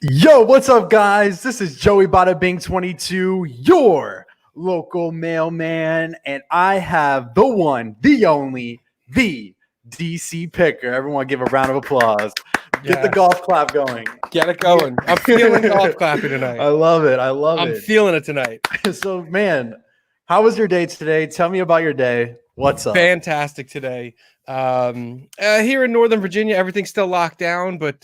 Yo, what's up, guys? This is Joey Bada Bing 22, your local mailman, and I have the one, the only, the DC Picker. Everyone, give a round of applause. Get the golf clap going. Get it going. I'm feeling golf clapping tonight. I love it. I love I'm it. feeling it tonight. So, man, how was your day today? Tell me about your day. What's up? Fantastic today. Here in Northern Virginia, everything's still locked down, but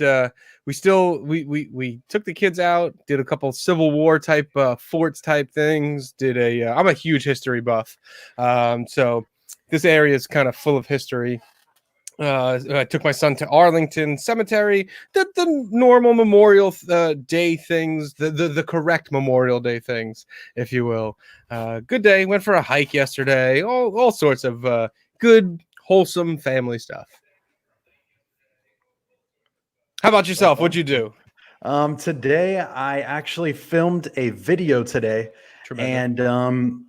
we took the kids out, did a couple Civil War type forts type things. I'm a huge history buff, so this area is kind of full of history. I took my son to Arlington Cemetery, the normal Memorial Day things, the correct Memorial Day things, if you will. Good day. Went for a hike yesterday. All sorts of good, wholesome family stuff. How about yourself? What'd you do? Today I actually filmed a video today. Tremendous. And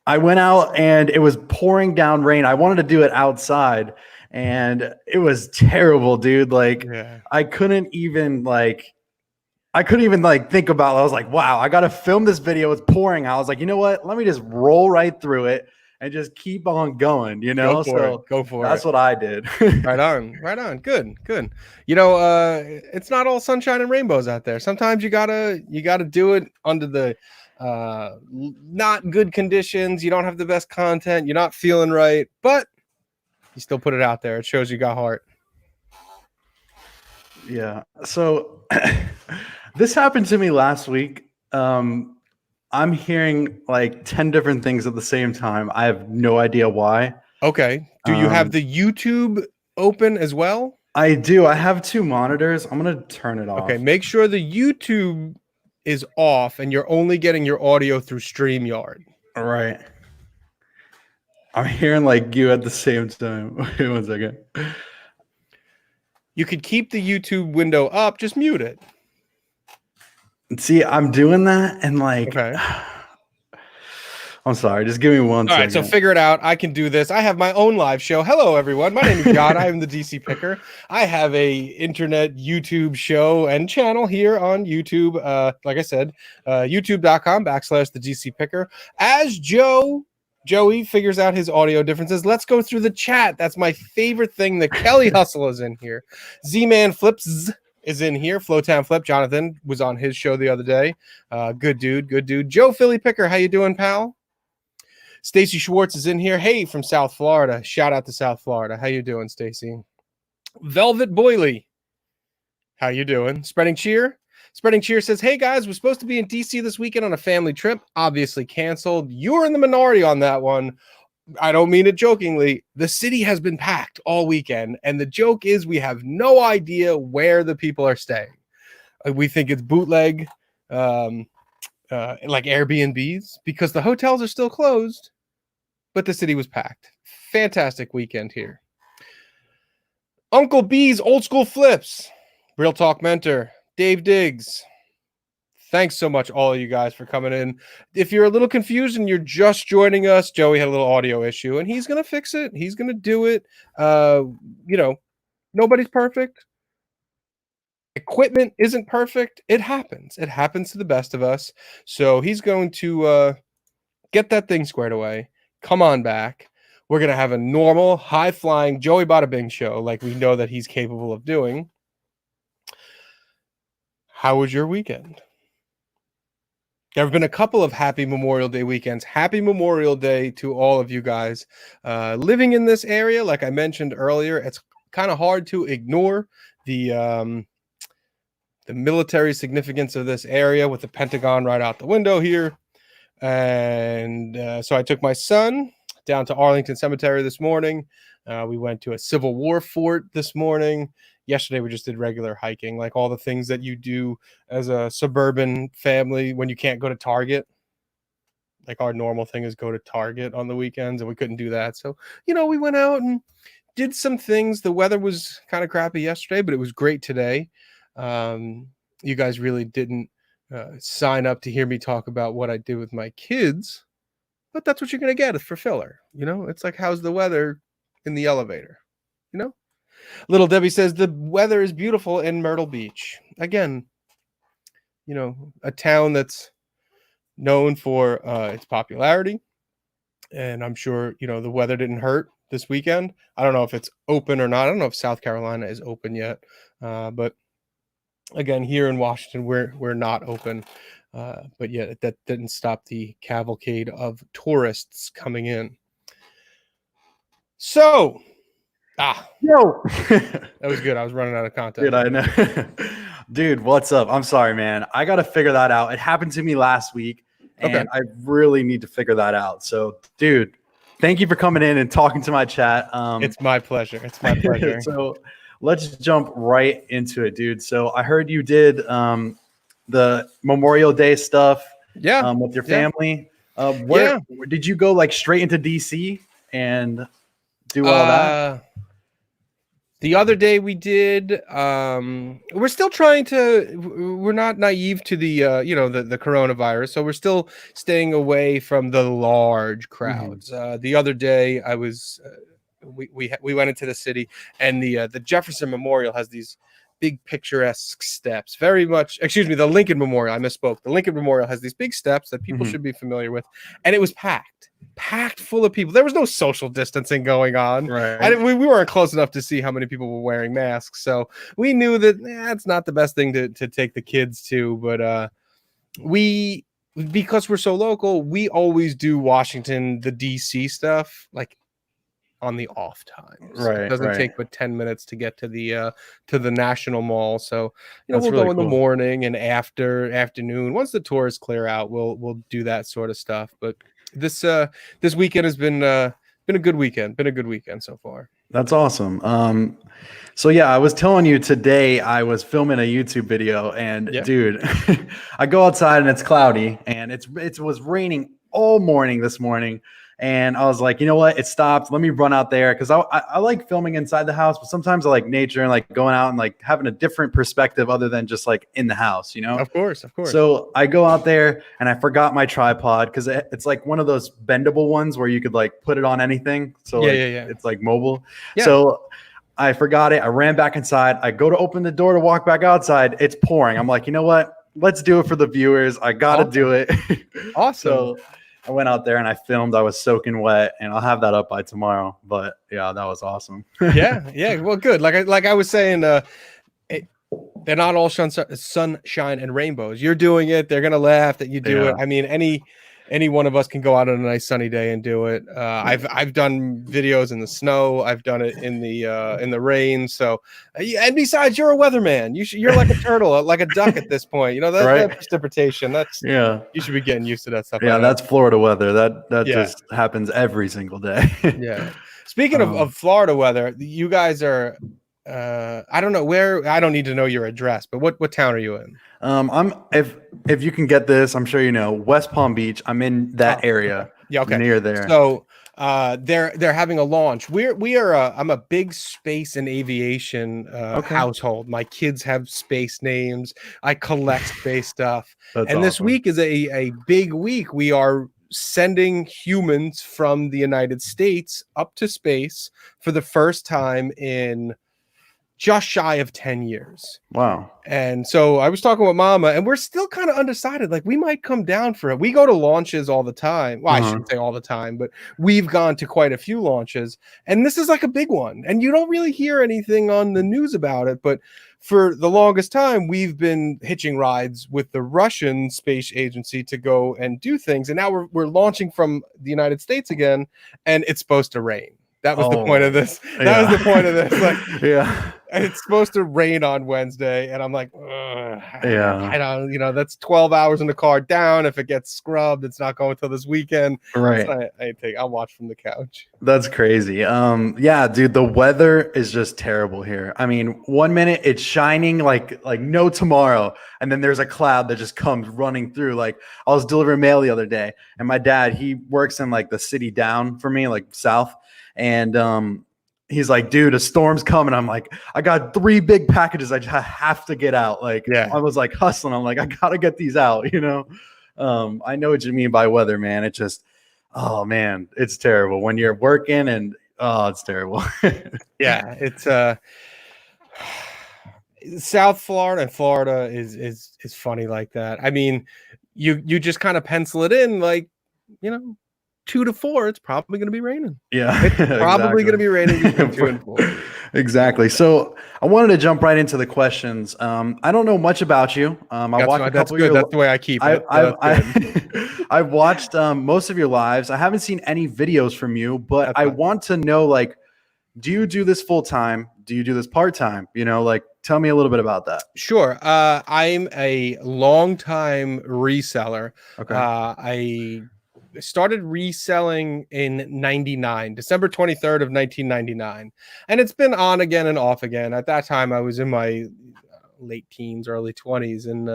I went out and it was pouring down rain. I wanted to do it outside and it was terrible, dude. Like I couldn't even think about it. I was like, wow, I got to film this video. It's pouring. I was like, you know what? Let me just roll right through it and just keep on going, you know? Go for it. That's what I did. Right on. Good. You know, it's not all sunshine and rainbows out there. Sometimes you gotta do it under the not good conditions. You don't have the best content. You're not feeling right, but you still put it out there. It shows you got heart. Yeah. So this happened to me last week. I'm hearing like 10 different things at the same time. I have no idea why. Okay. Do you have the YouTube open as well? I do. I have two monitors. I'm going to turn it off. Okay. Make sure the YouTube is off and you're only getting your audio through StreamYard. All right. I'm hearing like you at the same time. Wait 1 second. You could keep the YouTube window up. Just mute it. See, I'm doing that and like, okay. I'm sorry. Just give me 1 second. All right, so figure it out. I can do this. I have my own live show. Hello, everyone. My name is John. I am the DC Picker. I have a internet YouTube show and channel here on YouTube. Like I said, youtube.com/TheDCPicker. As Joey figures out his audio differences, let's go through the chat. That's my favorite thing. The Kelly Hustle is in here. Z-Man Flips is in here. Flowtown Flip. Jonathan was on his show the other day. Good dude. Joe Philly Picker, how you doing, pal? Stacy Schwartz is in here. Hey, from South Florida. Shout out to South Florida. How you doing, Stacy? Velvet Boyley. How you doing? Spreading Cheer. Spreading Cheer says, hey, guys, we're supposed to be in D.C. this weekend on a family trip. Obviously canceled. You're in the minority on that one. I don't mean it jokingly. The city has been packed all weekend, and the joke is we have no idea where the people are staying. We think it's bootleg, like Airbnbs, because the hotels are still closed, but the city was packed. Fantastic weekend here. Uncle B's Old School Flips, Real Talk Mentor, Dave Diggs. Thanks so much, all of you guys, for coming in. If you're a little confused and you're just joining us, Joey had a little audio issue, and he's going to fix it. He's going to do it. You know, nobody's perfect. Equipment isn't perfect. It happens. It happens to the best of us. So he's going to get that thing squared away. Come on back. We're going to have a normal, high-flying Joey Bada Bing show like we know that he's capable of doing. How was your weekend? There have been a couple of happy Memorial Day weekends. Happy Memorial Day to all of you guys. Living in this area, like I mentioned earlier, it's kind of hard to ignore the military significance of this area with the Pentagon right out the window here. And so I took my son down to Arlington Cemetery this morning. We went to a Civil War fort this morning. Yesterday, we just did regular hiking, like all the things that you do as a suburban family when you can't go to Target. Like our normal thing is go to Target on the weekends, and we couldn't do that. So, you know, we went out and did some things. The weather was kind of crappy yesterday, but it was great today. You guys really didn't sign up to hear me talk about what I did with my kids, but that's what you're going to get for filler. You know, it's like, how's the weather in the elevator? You know? Little Debbie says the weather is beautiful in Myrtle Beach. Again, a town that's known for its popularity. And I'm sure, the weather didn't hurt this weekend. I don't know if it's open or not. I don't know if South Carolina is open yet. But again, here in Washington, we're not open. But yeah, that didn't stop the cavalcade of tourists coming in. So, Yo, that was good. I was running out of content. dude, I know. Dude, what's up? I'm sorry, man. I got to figure that out. It happened to me last week, and Okay. I really need to figure that out. So, dude, thank you for coming in and talking to my chat. It's my pleasure. It's my pleasure. So let's jump right into it, dude. So I heard you did the Memorial Day stuff with your family. Where did you go, like straight into DC and do all that? The other day we did. We're still trying to. We're not naive to the the coronavirus, so we're still staying away from the large crowds. The other day I was. We went into the city, and the Jefferson Memorial has these big picturesque steps. Very much, excuse me, the Lincoln Memorial. I misspoke. The Lincoln Memorial has these big steps that people should be familiar with, and it was packed full of people. There was no social distancing going on. Right. We weren't close enough to see how many people were wearing masks, so we knew that it's not the best thing to take the kids to. But because we're so local, we always do Washington, the DC stuff, like on the off times. Right. It doesn't take but 10 minutes to get to the National Mall. So That's we'll really go in cool. the morning and afternoon. Once the tours clear out, we'll do that sort of stuff. But this weekend has been a good weekend. Been a good weekend so far. That's awesome. So yeah, I was telling you today I was filming a YouTube video, and dude, I go outside and it's cloudy, and it was raining all morning this morning. And I was like, you know what? It stopped. Let me run out there, because I like filming inside the house, but sometimes I like nature and like going out and like having a different perspective other than just like in the house, Of course. So I go out there and I forgot my tripod, because it's like one of those bendable ones where you could like put it on anything. So it's like mobile. Yeah. So I forgot it. I ran back inside. I go to open the door to walk back outside. It's pouring. I'm like, you know what? Let's do it for the viewers. I got to do it. Awesome. So I went out there and I filmed. I was soaking wet, and I'll have that up by tomorrow. But yeah, that was awesome. Yeah. Well, good. Like I was saying, they're not all sunshine and rainbows. You're doing it. They're gonna laugh that you do it. I mean, any one of us can go out on a nice sunny day and do it. I've done videos in the snow. I've done it in the rain. So, and besides, you're a weatherman. You're like a turtle, like a duck at this point. That precipitation. You should be getting used to that stuff. Yeah, that's Florida weather. That just happens every single day. Yeah. Speaking of Florida weather, you guys are. I don't know where. I don't need to know your address, but what town are you in? I'm if you can get this, I'm sure you know West Palm Beach. I'm in that area. Okay. Yeah, okay. Near there. So they're having a launch. I'm a big space and aviation household. My kids have space names. I collect space stuff. And this week is a big week. We are sending humans from the United States up to space for the first time in just shy of 10 years. Wow. And so I was talking with Mama, and we're still kind of undecided. Like, we might come down for it. We go to launches all the time. Well, I shouldn't say all the time, but we've gone to quite a few launches. And this is like a big one. And you don't really hear anything on the news about it. But for the longest time, we've been hitching rides with the Russian space agency to go and do things. And now we're launching from the United States again, and it's supposed to rain. That was the point of this. That was the point of this. Like, it's supposed to rain on Wednesday, and I'm like, I don't, that's 12 hours in the car down. If it gets scrubbed, it's not going till this weekend. Right. So I'll watch from the couch. That's crazy. Yeah, dude, the weather is just terrible here. I mean, 1 minute it's shining like no tomorrow, and then there's a cloud that just comes running through. Like, I was delivering mail the other day, and my dad, he works in like the city down for me, like south. And he's like, dude, a storm's coming. I'm like, I got 3 big packages. I have to get out. Like, I was like hustling. I'm like, I got to get these out, I know what you mean by weather, man. It just, oh man, it's terrible when you're working, and it's terrible. Yeah, South Florida and Florida is funny like that. I mean, you just kind of pencil it in like, 2 to 4, it's probably going to be raining. Yeah, It's probably going to exactly. be raining between 2 and 4. Exactly. So I wanted to jump right into the questions. I don't know much about you. I watched a That's couple of good. your. That's the way I keep it. So that's good. I've watched most of your lives. I haven't seen any videos from you, but That's I fine. want to know, like, do you do this full time? Do you do this part time? Like, tell me a little bit about that. Sure. I'm a long-time reseller. Okay. I started reselling in 99, December 23rd of 1999. And it's been on again and off again. At that time, I was in my late teens, early 20s. And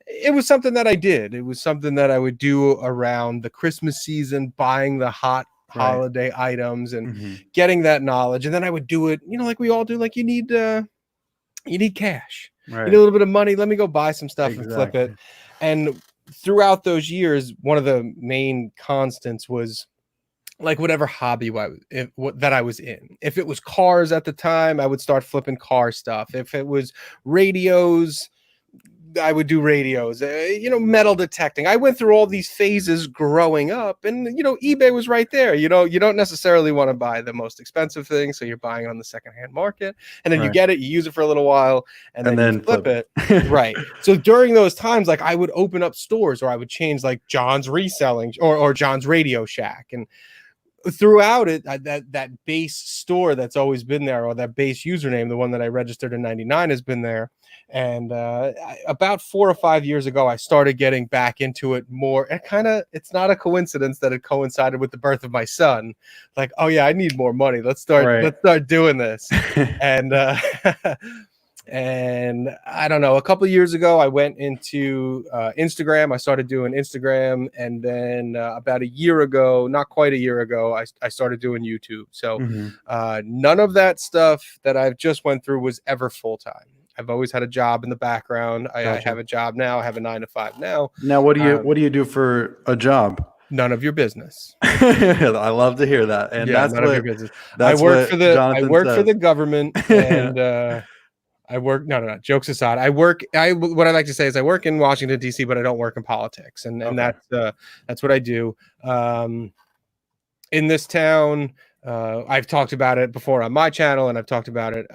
it was something that I did. It was something that I would do around the Christmas season, buying the hot Right. holiday items and Mm-hmm. getting that knowledge. And then I would do it, like we all do, like you need cash. You need Right. a little bit of money. Let me go buy some stuff and flip it. Exactly. And throughout those years, one of the main constants was like whatever hobby that I was in. If it was cars at the time, I would start flipping car stuff. If it was radios, I would do radios, metal detecting. I went through all these phases growing up, and eBay was right there. You don't necessarily want to buy the most expensive thing, so you're buying on the secondhand market, and then you Right. get it, you use it for a little while, and then you flip it. it. Right. So during those times, like I would open up stores, or I would change like John's Reselling or John's Radio Shack, and throughout it, that base store that's always been there, or that base username, the one that I registered in 99, has been there. And about 4 or 5 years ago, I started getting back into it more. It's not a coincidence that it coincided with the birth of my son. Like, oh yeah, I need more money. Let's start doing this. And and I don't know, a couple of years ago, I went into Instagram. I started doing Instagram. And then about a year ago, not quite a year ago, I started doing YouTube. So none of that stuff that I've just went through was ever full-time. I've always had a job in the background. I have a job now. I have a 9 to 5 now. Now, what do you do for a job? None of your business. I love to hear that. And Yeah, that's none of your business. that's I work for Jonathan the government, and I work. No. Jokes aside, what I like to say is I work in Washington D.C., but I don't work in politics, and Okay. that's what I do. In this town, I've talked about it before on my channel, and I've talked about it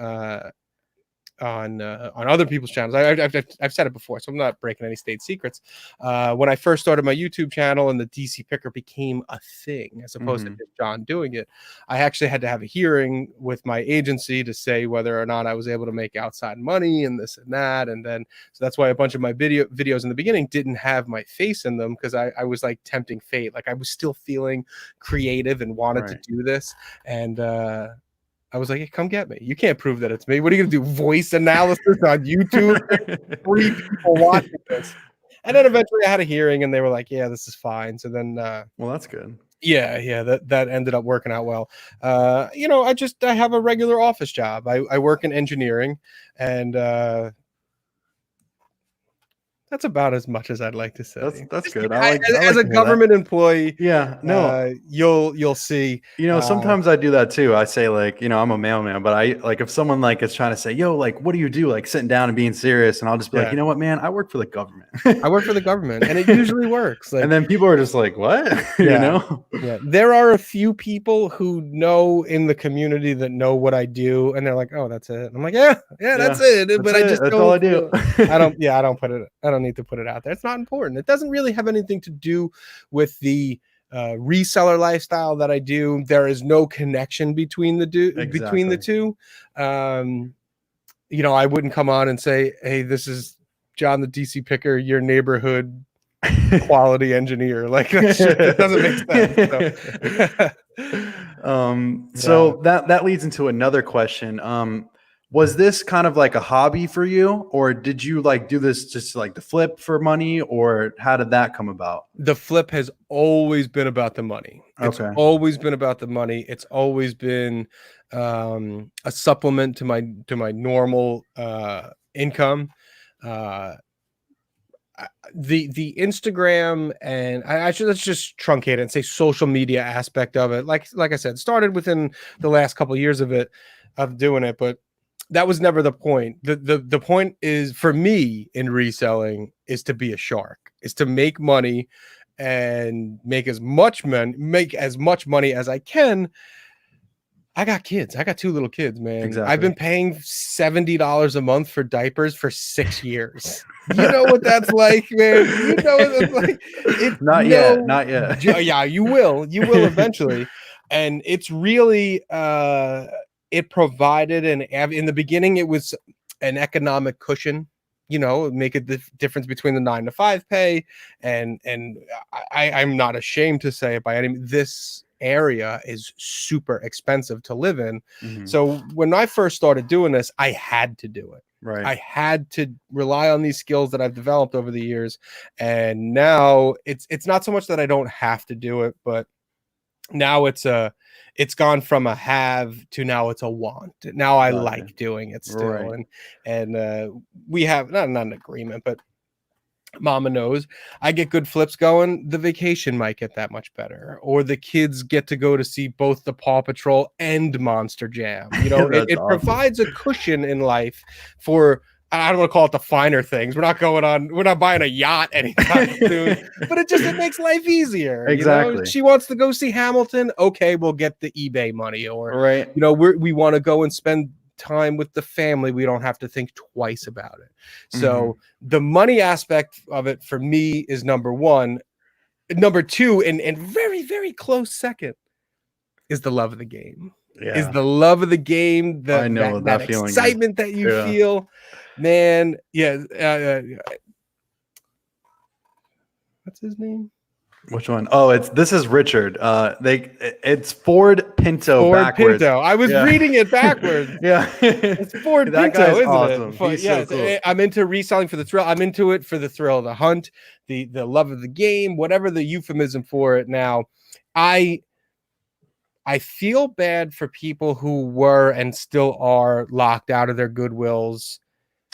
on other people's channels. I've said it before, so I'm not breaking any state secrets. When I first started my YouTube channel and the DC Picker became a thing, as opposed to just John doing it, I actually had to have a hearing with my agency to say whether or not I was able to make outside money and this and that. And then, so that's why a bunch of my videos in the beginning didn't have my face in them, because I was like tempting fate. Like I was still feeling creative and wanted to do this. And I was like, hey, come get me. You can't prove that it's me. What are you going to do? Voice analysis on YouTube? 3 people watching this. And then eventually I had a hearing and they were like, yeah, this is fine. So then, well, that's good. Yeah, that ended up working out well. I have a regular office job. I work in engineering, and that's about as much as I'd like to say. That's good. As a government employee, yeah, no, you'll see. Sometimes I do that too. I say like, I'm a mailman, but I like if someone like is trying to say, yo, like, what do you do? Like sitting down and being serious, and I'll just be like, you know what, man, I work for the government. I work for the government, and it usually works. Like, and then people are just like, what? Yeah. There are a few people who know in the community that know what I do, and they're like, oh, that's it. I'm like, yeah, that's it. But that's all I do. I don't need to put it out there. It's not important. It doesn't really have anything to do with the reseller lifestyle that I do. There is no connection between the two. I wouldn't come on and say, hey, this is John the DC Picker, your neighborhood quality engineer. Like that doesn't make sense. So that leads into another question. Was this kind of like a hobby for you, or did you like do this just like to flip for money, or how did that come about? The flip has always been about the money. It's always been about the money. It's always been a supplement to my normal income. The Instagram, and let's just truncate it and say social media aspect of it. Like I said, started within the last couple of years of doing it, but that was never the point. The point is, for me in reselling, is to be a shark, is to make money and make as much money as I can. I got kids. I got 2 little kids, man. Exactly. I've been paying $70 a month for diapers for 6 years. You know what that's like, man. You know what that's like. Not yet. Not yet. Yeah, you will. You will eventually. And it's really it provided in the beginning, it was an economic cushion, make a difference between the 9 to 5 pay. And I'm not ashamed to say it by any means, this area is super expensive to live in. Mm-hmm. So when I first started doing this, I had to do it. Right. I had to rely on these skills that I've developed over the years. And now it's not so much that I don't have to do it, but now it's gone from a have to now it's a want. Now I like doing it still. Right. And we have not an agreement, but Mama knows I get good flips going, the vacation might get that much better, or the kids get to go to see both the Paw Patrol and Monster Jam. It awesome. Provides a cushion in life for, I don't want to call it the finer things. We're not buying a yacht anytime soon, but it makes life easier. Exactly. She wants to go see Hamilton. Okay, we'll get the eBay money, or right. We want to go and spend time with the family. We don't have to think twice about it. So the money aspect of it for me is number one. Number two, and very, very close second, is the love of the game. Yeah. Is the love of the game, I know that excitement that you feel, man. Yeah. What's his name? Which one? Oh, this is Richard. It's Ford Pinto backwards. Pinto. I was reading it backwards. Yeah. It's Ford that Pinto, isn't awesome. it? He's so cool. I'm into reselling for the thrill. I'm into it for the thrill of the hunt, the love of the game, whatever the euphemism for it. Now, I feel bad for people who were and still are locked out of their Goodwills.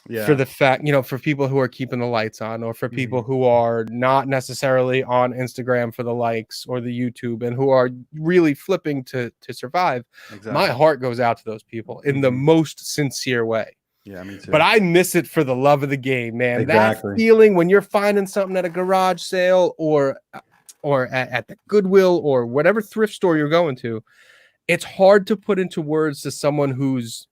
Yeah. For the fact, for people who are keeping the lights on, or for people who are not necessarily on Instagram for the likes or the YouTube, and who are really flipping to survive. Exactly. My heart goes out to those people in the most sincere way. Yeah, me too. But I miss it for the love of the game, man. Exactly. That feeling when you're finding something at a garage sale or at the Goodwill or whatever thrift store you're going to, it's hard to put into words to someone who's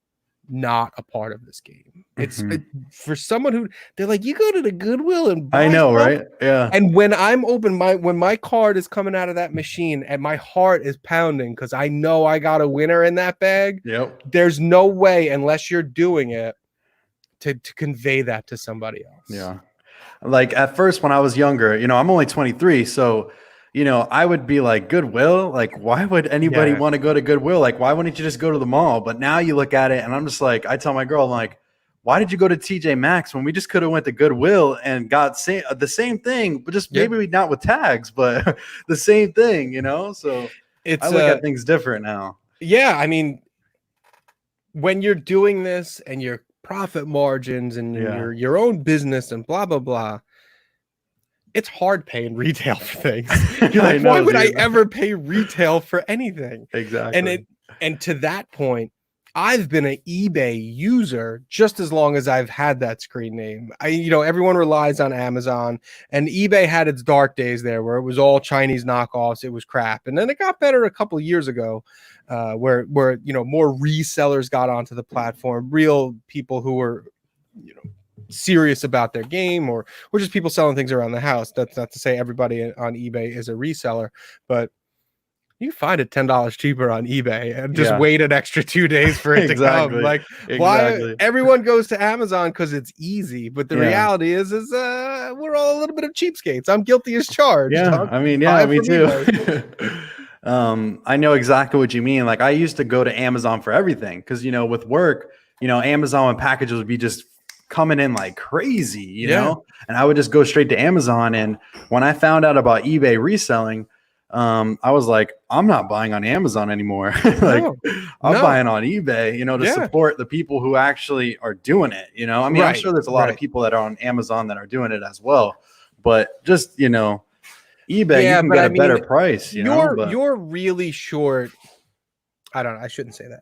not a part of this game. It's for someone who they're like, you go to the Goodwill and buy I know, stuff? Right? Yeah. And when I'm open, when my card is coming out of that machine and my heart is pounding because I know I got a winner in that bag. Yep. There's no way, unless you're doing it, to convey that to somebody else. Yeah. Like at first when I was younger, I'm only 23, so I would be like, Goodwill? Like, why would anybody want to go to Goodwill? Like, why wouldn't you just go to the mall? But now you look at it and I'm just like, I tell my girl, I'm like, why did you go to TJ Maxx when we just could have went to Goodwill and got the same thing, but just maybe not with tags, but the same thing, So I look at things different now. Yeah. I mean, when you're doing this and your profit margins and your own business and blah, blah, blah, it's hard paying retail for things. You're like, why would I ever pay retail for anything? Exactly. And to that point, I've been an eBay user just as long as I've had that screen name. Everyone relies on Amazon, and eBay had its dark days there where it was all Chinese knockoffs. It was crap. And then it got better a couple of years ago, where more resellers got onto the platform, real people who were, serious about their game, or just people selling things around the house. That's not to say everybody on eBay is a reseller, but you find it $10 cheaper on eBay and just wait an extra 2 days for it to come. Like, why everyone goes to Amazon because it's easy, but the reality is we're all a little bit of cheapskates. I'm guilty as charged. Yeah, I mean, me too. I know exactly what you mean. Like, I used to go to Amazon for everything because with work, Amazon packages would be just coming in like crazy, you know, and I would just go straight to Amazon. And when I found out about eBay reselling, I was like, I'm not buying on Amazon anymore. I'm buying on eBay, to support the people who actually are doing it. I mean, I'm sure there's a lot of people that are on Amazon that are doing it as well, but just, eBay, you can get a better price. You're really short. I don't know. I shouldn't say that.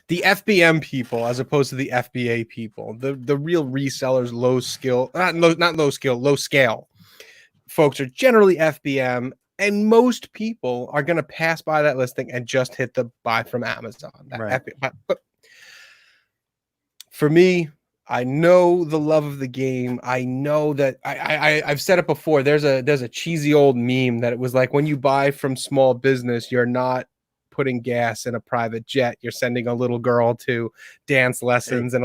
the FBM people as opposed to the FBA people, the real resellers, low skill, not low skill, low scale folks are generally FBM, and most people are going to pass by that listing and just hit the buy from Amazon. Right. But for me, I know the love of the game. I know that I've said it before. There's a cheesy old meme that it was like, when you buy from small business, you're not putting gas in a private jet. You're sending a little girl to dance lessons and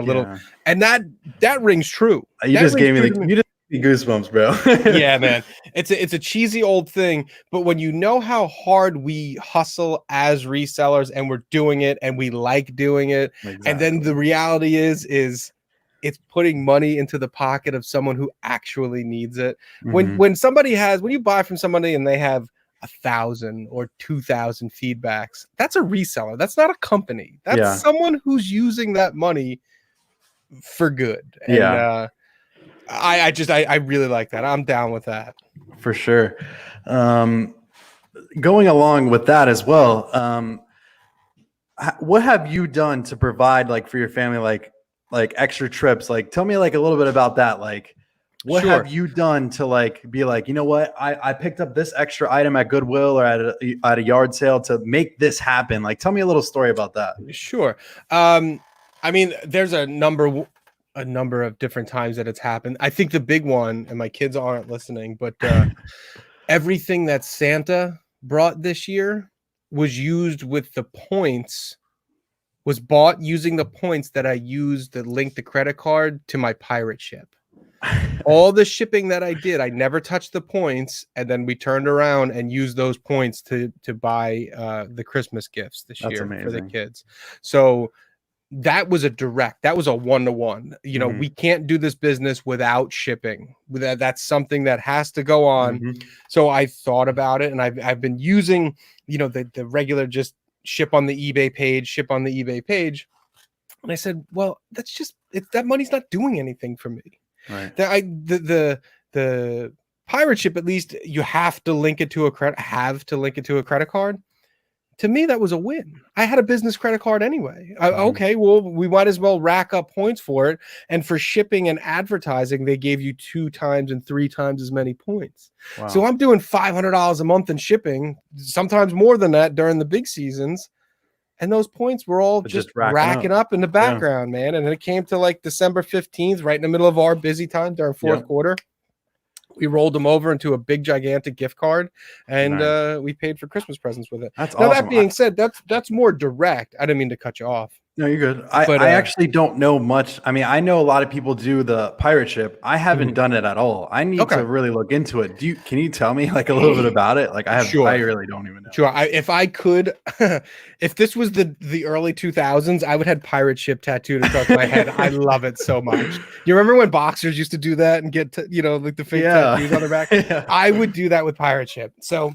and that rings true. You just gave me goosebumps, bro. Yeah, man. It's a cheesy old thing, but when you know how hard we hustle as resellers and we're doing it and we like doing it, and then the reality is it's putting money into the pocket of someone who actually needs it. When you buy from somebody and they have 1,000 or 2,000 feedbacks, that's a reseller. That's not a company. That's someone who's using that money for good. And I really like that. I'm down with that. For sure. Going along with that as well, what have you done to provide like for your family, like extra trips? Like, tell me like a little bit about that. Like, what have you done to like be like, you know what, I picked up this extra item at Goodwill or at a yard sale to make this happen? Like, tell me a little story about that. Sure. I mean, there's a number of different times that it's happened. I think the big one, and my kids aren't listening, but everything that Santa brought this year was bought using the points that I used to link the credit card to my pirate ship. All the shipping that I did, I never touched the points, and then we turned around and used those points to buy the Christmas gifts this year for the kids. So that was a one-to-one. You know, we can't do this business without shipping. That's something that has to go on. So I thought about it, and I've been using, you know, the regular just ship on the eBay page. And I said, well, that money's not doing anything for me. Right. The pirate ship, at least you have to link it to a credit card. To me, that was a win. I had a business credit card anyway. Okay, well, we might as well rack up points for it. And for shipping and advertising, they gave you 2 times and 3 times as many points. Wow. So I'm doing $500 a month in shipping, sometimes more than that during the big seasons. And those points were all just racking up in the background, man. And then it came to like December 15th, right in the middle of our busy time during fourth quarter. We rolled them over into a big, gigantic gift card, and we paid for Christmas presents with it. That's now, awesome. That being said, that's more direct. I didn't mean to cut you off. No, you're good. I actually don't know much. I mean, I know a lot of people do the pirate ship. I haven't done it at all. I need to really look into it. Can you tell me like a little bit about it? Like I really don't even know. Sure. If I could, if this was the early 2000s, I would have pirate ship tattooed across my head. I love it so much. You remember when boxers used to do that and get like the fake tattoos on their back? I would do that with pirate ship. So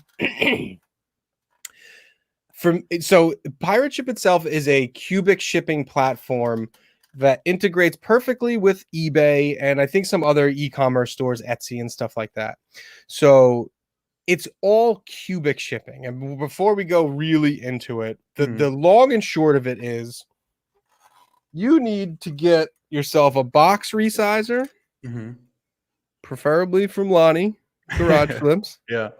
pirate ship itself is a cubic shipping platform that integrates perfectly with eBay and I think some other e-commerce stores, Etsy and stuff like that. So it's all cubic shipping. And before we go really into it, the long and short of it is you need to get yourself a box resizer, preferably from Lonnie Garage Flips. Yeah.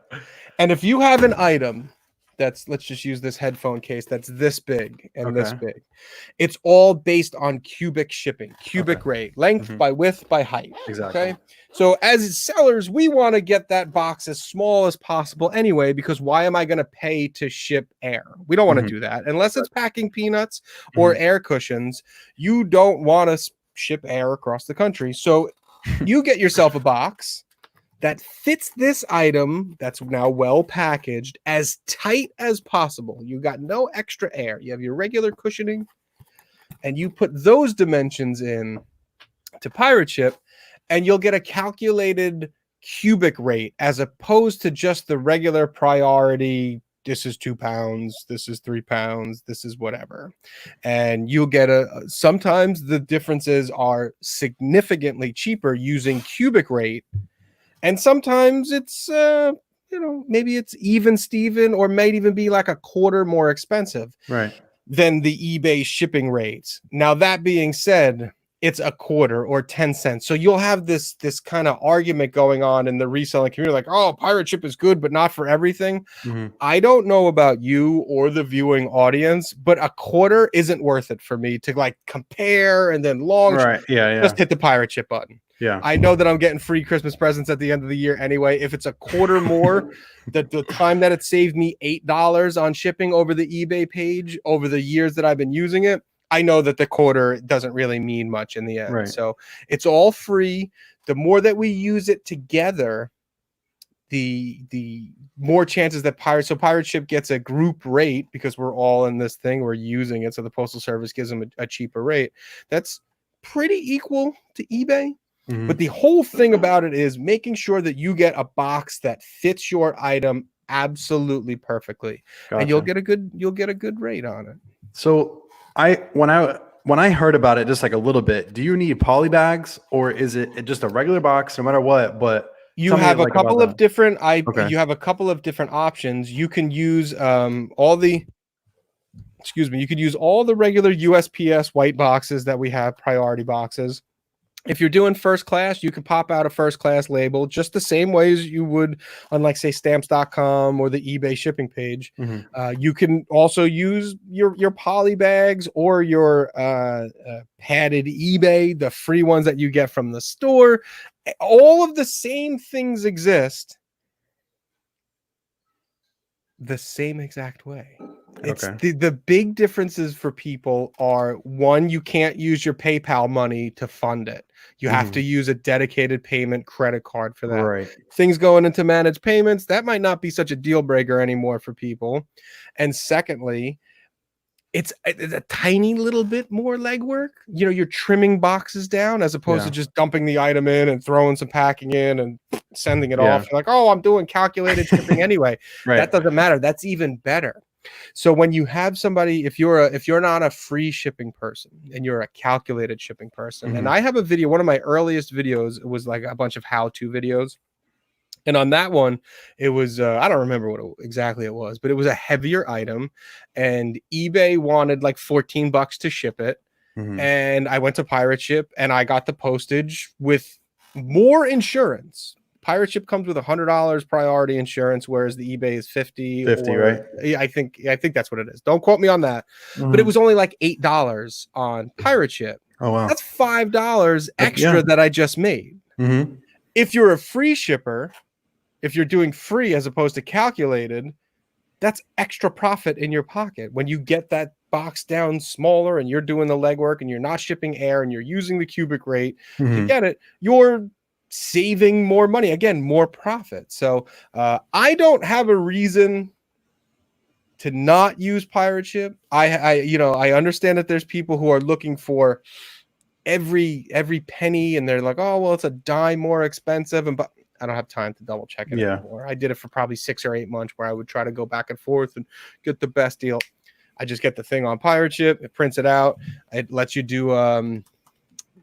And if you have an item let's just use this headphone case that's this big and this big, it's all based on cubic shipping, cubic rate, length by width by height. Exactly. Okay. So as sellers, we want to get that box as small as possible anyway, because why am I going to pay to ship air? We don't want to do that unless it's packing peanuts or air cushions. You don't want to ship air across the country. So you get yourself a box that fits this item that's now well packaged as tight as possible. You got no extra air. You have your regular cushioning, and you put those dimensions in to pirate ship, and you'll get a calculated cubic rate as opposed to just the regular priority. This is 2 pounds. This is 3 pounds. This is whatever. And you'll get sometimes the differences are significantly cheaper using cubic rate. And sometimes it's, maybe it's even Steven, or might even be like a quarter more expensive. Right. than the eBay shipping rates. Now, that being said, it's a quarter or 10 cents. So you'll have this kind of argument going on in the reselling community, like, oh, pirate ship is good, but not for everything. Mhm. I don't know about you or the viewing audience, but a quarter isn't worth it for me to like compare and then Right. Yeah. just hit the pirate ship button. Yeah. I know that I'm getting free Christmas presents at the end of the year anyway. If it's a quarter more, that the time that it saved me $8 on shipping over the eBay page over the years that I've been using it, I know that the quarter doesn't really mean much in the end. Right. So it's all free. The more that we use it together, the more chances that pirate ship gets a group rate because we're all in this thing, we're using it, so the postal service gives them a cheaper rate. That's pretty equal to eBay. Mhm. But the whole thing about it is making sure that you get a box that fits your item absolutely perfectly. Gotcha. And you'll get a good rate on it. So when I heard about it just like a little bit, do you need poly bags or is it just a regular box no matter what? But You tell me, have a like, about couple of that. different Okay. you have a couple of different options. You can use you could use all the regular USPS white boxes that we have, priority boxes. If you're doing first class, you can pop out a first class label just the same way as you would on, like, say, stamps.com or the eBay shipping page. Mhm. You can also use your poly bags or your padded eBay, the free ones that you get from the store. All of the same things exist the same exact way. It's Okay. the big differences for people are, one, you can't use your PayPal money to fund it. You have to Mhm. use a dedicated payment credit card for that. Right. Things going into managed payments, that might not be such a deal breaker anymore for people. And secondly, it's a tiny little bit more legwork. You know, you're trimming boxes down as opposed to Yeah. just dumping the item in and throwing some packing in and sending it Yeah. off. You're like, oh, I'm doing calculated shipping anyway. Right. That doesn't matter. That's even better. So when you have somebody, if you're not a free shipping person and you're a calculated shipping person, and Mhm. I have a video, one of my earliest videos was like a bunch of how-to videos. And on that one, it was, I don't remember what exactly it was, but it was a heavier item and eBay wanted like $14 to ship it. Mhm. And I went to Pirate Ship and I got the postage with more insurance. Pirate Ship comes with $100 priority insurance, whereas the eBay is 50, 50, or right? I think that's what it is. Don't quote me on that. But it Mhm. was only like $8 on Pirate Ship. Oh wow. That's $5 Yeah. extra that I just made. Mhm. If you're a free shipper, if you're doing free as opposed to calculated, that's extra profit in your pocket. When you get that box down smaller and you're doing the legwork and you're not shipping air and you're using the cubic rate to Mhm. get it, you're saving more money. Again, more profit. So I don't have a reason to not use Pirate Ship. I understand that there's people who are looking for every penny and they're like, oh, well, it's a dime more expensive. But I don't have time to double check it Yeah. anymore. I did it for probably 6 or 8 months where I would try to go back and forth and get the best deal. I just get the thing on Pirate Ship. It prints it out. It lets you do,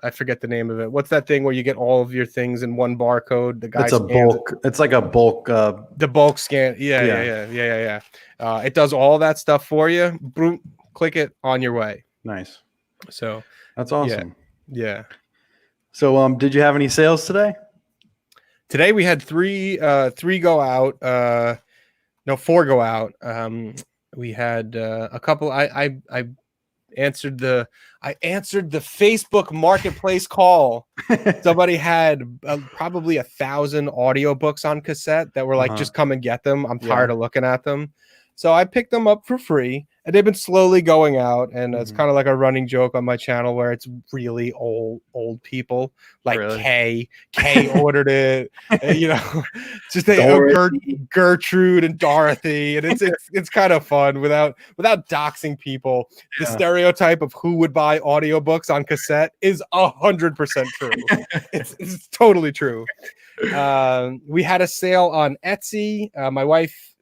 I forget the name of it. What's that thing where you get all of your things in one barcode? The guy It's a scans it. bulk. It's like a bulk. The bulk scan. Yeah. Yeah. It does all that stuff for you. Boom, click it, on your way. Nice. So That's awesome. yeah. So did you have any sales today? Today we had three go out. No, 4 go out. We had a couple. I answered the Facebook Marketplace call. Somebody had probably 1,000 audiobooks on cassette that were like, just come and get them. I'm tired of looking at them. So I picked them up for free, and they've been slowly going out. And it's kind of like a running joke on my channel where it's really old people, like Really? Kay ordered it, just Gertrude and Dorothy, and it's kind of fun without doxing people. The stereotype of who would buy audiobooks on cassette is 100% true. It's totally true. We had a sale on Etsy. My wife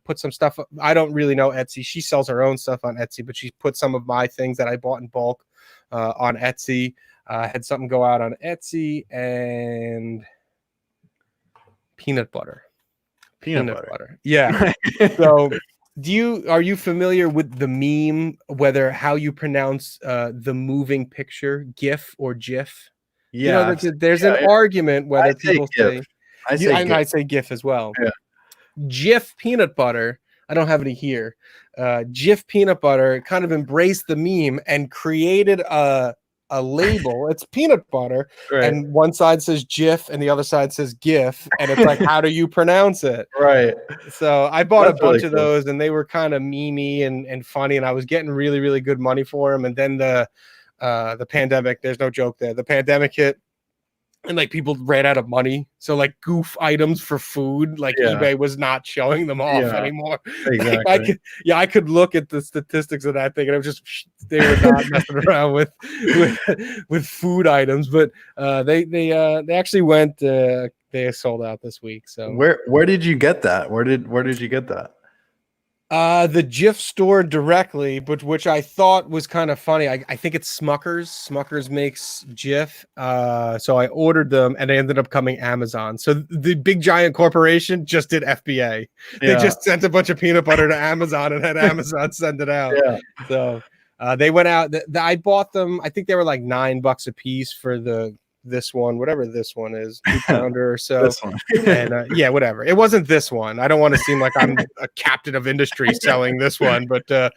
put some stuff. I don't really know Etsy. She sells her own stuff on Etsy, but she put some of my things that I bought in bulk on Etsy. Had something go out on Etsy, and peanut butter. Yeah. So Are you familiar with the meme, whether how you pronounce the moving picture, GIF or GIF? You know Yeah, that there's an yeah. argument I whether say people GIF. say I say and GIF. I say GIF as well. Yeah. Jif peanut butter. I don't have any here. Jif peanut butter kind of embraced the meme and created a label. It's peanut butter, Right. and one side says Jif and the other side says GIF, and it's like, how do you pronounce it? Right. So I bought That's a bunch really of cool. those, and they were kind of memey and funny, and I was getting really, really good money for them. And then the pandemic, there's no joke there. The pandemic hit, and like people ran out of money, so like goof items for food, like Yeah. eBay was not showing them off Yeah, anymore. exactly. Like I could look at the statistics of that thing, and it was just they were not messing around with food items. But they actually went. They sold out this week. So Where did you get that? Where did you get that? the Jif store directly, but which I thought was kind of funny. I think it's Smuckers. Smuckers makes Jif. So I ordered them, and they ended up coming Amazon. So the big giant corporation just did FBA. They just sent a bunch of peanut butter to Amazon and had Amazon send it out. Yeah. So they went out. I bought them. I think they were like $9 a piece for this one, whatever this one is, 2-pounder or so. This one. And yeah, whatever. It wasn't this one. I don't want to seem like I'm a captain of industry selling this one, but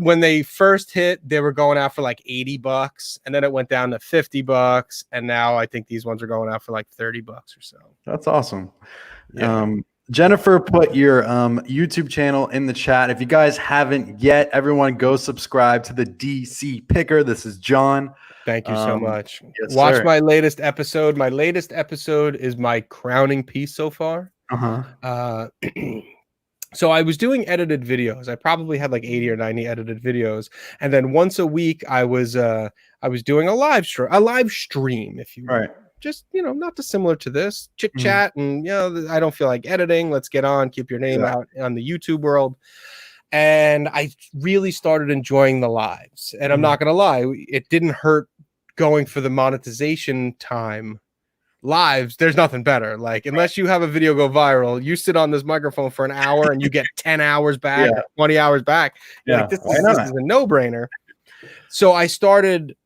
when they first hit, they were going out for like $80, and then it went down to $50, and now I think these ones are going out for like $30 or so. That's awesome. Yeah. Jennifer put your YouTube channel in the chat. If you guys haven't yet, everyone go subscribe to the DC Picker. This is John. Thank you so much. Yes, Watch sir. my latest episode. My latest episode is my crowning piece so far. So I was doing edited videos. I probably had like 80 or 90 edited videos, and then once a week I was doing a live stream, if you will. Right. Just not dissimilar to this chit chat, and I don't feel like editing. Let's get on, keep your name out on the YouTube world. And I really started enjoying the lives. And I'm not going to lie, it didn't hurt going for the monetization time. Lives, there's nothing better. Like, unless you have a video go viral, you sit on this microphone for an hour and you get 10 hours back, 20 hours back. Like, this is a no-brainer. So I started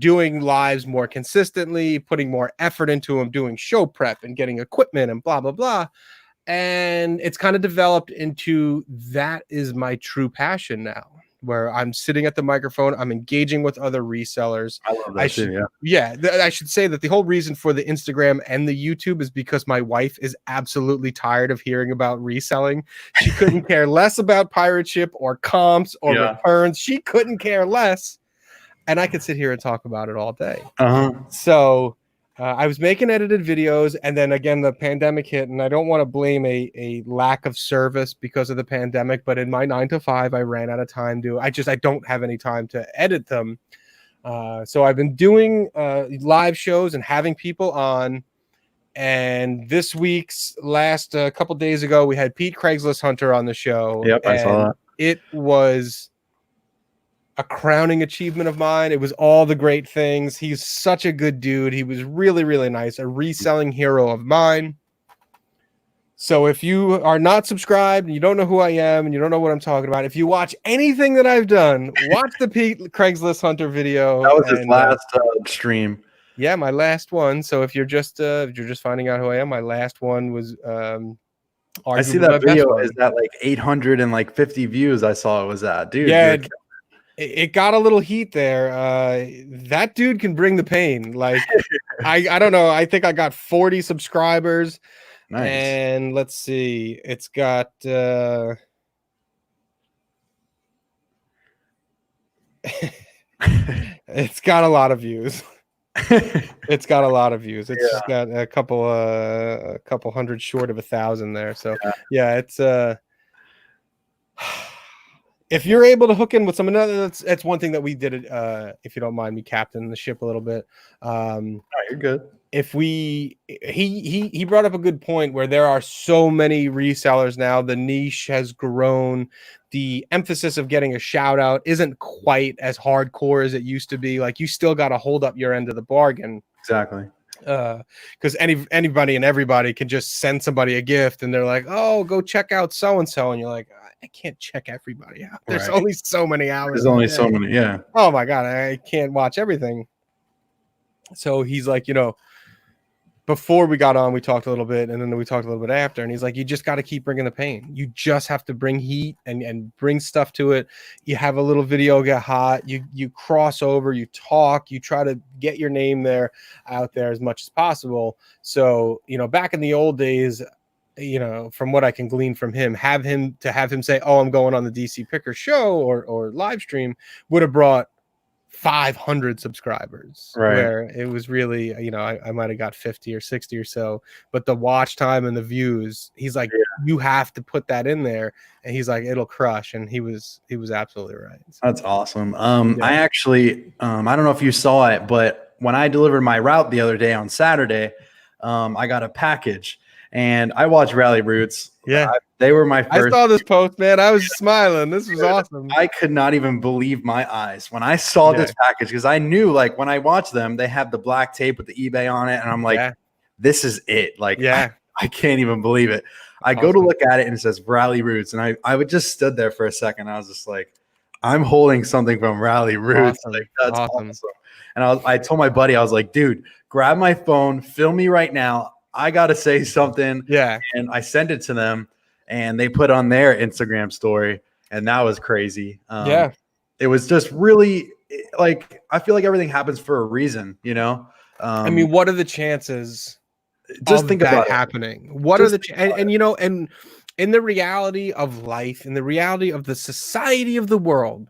doing lives more consistently, putting more effort into them, doing show prep and getting equipment and blah, blah, blah. And it's kind of developed into that is my true passion now, where I'm sitting at the microphone, I'm engaging with other resellers. I love that too, I should say that the whole reason for the Instagram and the YouTube is because my wife is absolutely tired of hearing about reselling. She couldn't care less about pirate ship or comps or returns. She couldn't care less. And I could sit here and talk about it all day. So I was making edited videos, and then again the pandemic hit, and I don't want to blame a lack of service because of the pandemic, but in my 9 to 5 I ran out of time I don't have any time to edit them. So I've been doing live shows and having people on, and this week's last couple days ago we had Pete Craigslist Hunter on the show. I saw that. It was a crowning achievement of mine. It was all the great things. He's such a good dude. He was really, really nice. A reselling hero of mine. So if you are not subscribed and you don't know who I am and you don't know what I'm talking about, if you watch anything that I've done, watch the Pete Craigslist Hunter video. That was his last stream. Yeah, my last one. So if you're just finding out who I am, my last one was I see that video is at like 850 views. I saw it was at, dude. Yeah, it got a little heat there. That dude can bring the pain. Like, I don't know. I think I got 40 subscribers. Nice. And let's see. It's got it's got a lot of views. It's got a lot of views. It's got a couple hundred short of 1,000 there. So yeah, it's if you're able to hook in with someone, that's one thing that we did. If you don't mind me captaining the ship a little bit, you're good. If he brought up a good point where there are so many resellers now, the niche has grown. The emphasis of getting a shout out isn't quite as hardcore as it used to be. Like, you still got to hold up your end of the bargain. Exactly. Because anybody and everybody can just send somebody a gift and they're like, oh, go check out so and so, and you're like, I can't check everybody out. There's Right. only so many hours. There's in the only day. so many. Yeah. Oh my god, I can't watch everything. So he's like, before we got on, we talked a little bit, and then we talked a little bit after, and he's like, you just got to keep bringing the pain. You just have to bring heat and bring stuff to it. You have a little video get hot, you cross over, you talk, you try to get your name out there as much as possible. So, back in the old days, from what I can glean from him, have him say, oh, I'm going on the DC Picker show or live stream would have brought 500 subscribers, Right. where it was really, I might have got 50 or 60 or so, but the watch time and the views, he's like, you have to put that in there, and he's like, it'll crush, and he was absolutely right. So, that's awesome. I actually, I don't know if you saw it, but when I delivered my route the other day on Saturday, I got a package, and I watched Rally Roots. Yeah. They were my first. I saw this post, man. I was smiling. This was awesome. I could not even believe my eyes when I saw this package, because I knew, like, when I watched them, they have the black tape with the eBay on it, and I'm like, this is it. Like, I can't even believe it. I go to look at it, and it says Rally Roots, and I would just stood there for a second. I was just like, I'm holding something from Rally Roots. Awesome. Like, that's awesome. And I told my buddy, I was like, dude, grab my phone, film me right now. I got to say something. Yeah. And I sent it to them, and they put on their Instagram story, and that was crazy. It was just really, like, I feel like everything happens for a reason, I mean, what are the chances just think about happening? What are the and in the reality of life, in the reality of the society of the world,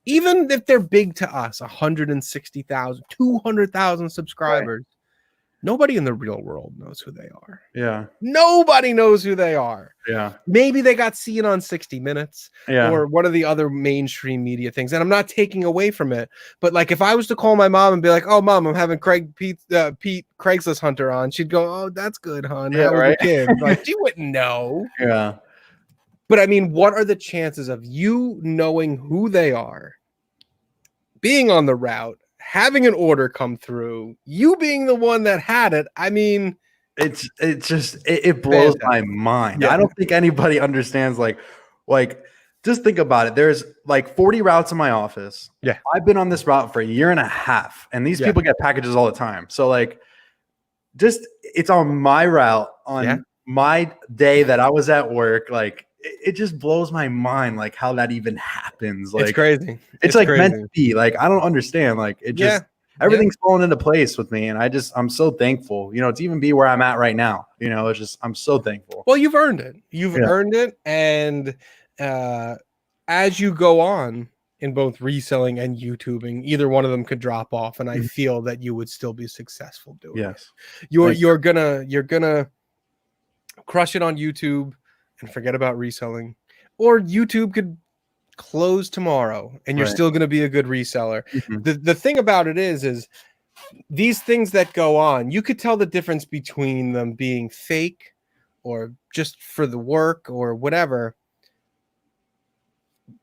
even if they're big to us, 160,000, 200,000 subscribers, nobody in the real world knows who they are. Yeah. Nobody knows who they are. Yeah. Maybe they got seen on 60 Minutes or one of the other mainstream media things. And I'm not taking away from it. But, like, if I was to call my mom and be like, oh, Mom, I'm having Pete Craigslist Hunter on, she'd go, oh, that's good, hon. Yeah, How was right. the kid? Like, she wouldn't know. Yeah. But, I mean, what are the chances of you knowing who they are, being on the route, having an order come through, you being the one that had it? I mean, it blows my mind. I don't think anybody understands, like just think about it. There's like 40 routes in my office. Yeah. I've been on this route for a year and a half, and these people get packages all the time. So, like, it's on my route on my day that I was at work. Like, it just blows my mind, like, how that even happens. Like, it's crazy. It's like crazy. Meant to be. Like, I don't understand. Like, it just everything's falling into place with me, and I'm so thankful, to even be where I'm at right now. It's just, I'm so thankful. Well, you've earned it. You've earned it, and as you go on in both reselling and YouTubing, either one of them could drop off, and I feel that you would still be successful doing it. You're gonna crush it on YouTube and forget about reselling, or YouTube could close tomorrow and you're still going to be a good reseller. The thing about it is these things that go on, you could tell the difference between them being fake or just for the work or whatever.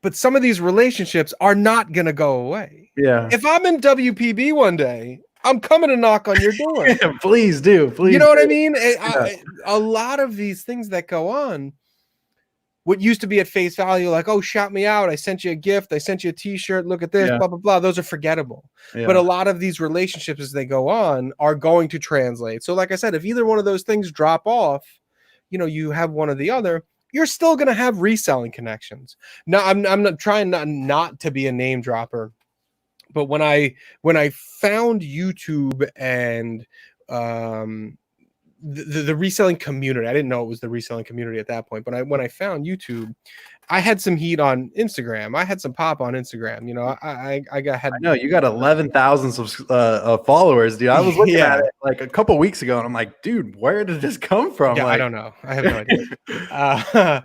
But some of these relationships are not going to go away. Yeah. If I'm in WPB one day, I'm coming to knock on your door. Please do. Please. You know what I mean? A lot of these things that go on, what used to be at face value, like, oh, shout me out, I sent you a gift, I sent you a t-shirt, look at this, blah, blah, blah. Those are forgettable. But a lot of these relationships as they go on are going to translate. So like I said, if either one of those things drop off, you have one or the other, you're still going to have reselling connections. Now, I'm not trying not to be a name dropper, but when I found YouTube and the reselling community, I didn't know it was the reselling community at that point, but when I found YouTube, I had some heat on Instagram. I had some pop on Instagram. I know you got 11,000 followers, dude. I was looking at it like a couple weeks ago, and I'm like, dude, where did this come from? Yeah, I don't know. I have no idea.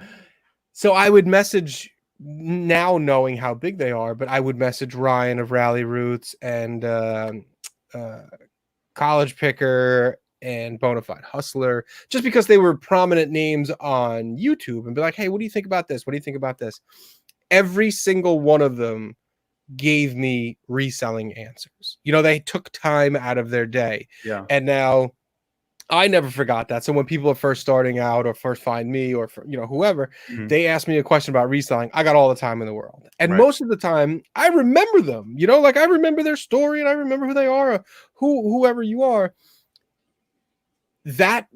So I would message, now knowing how big they are, but I would message Ryan of Rally Roots and College Picker and Bonafide Hustler, just because they were prominent names on YouTube, and be like, hey, what do you think about this? What do you think about this? Every single one of them gave me reselling answers. They took time out of their day. Yeah. And now I never forgot that. So when people are first starting out or first find me or whoever, they ask me a question about reselling, I got all the time in the world. And most of the time I remember them, like I remember their story and I remember who they are, or whoever you are. That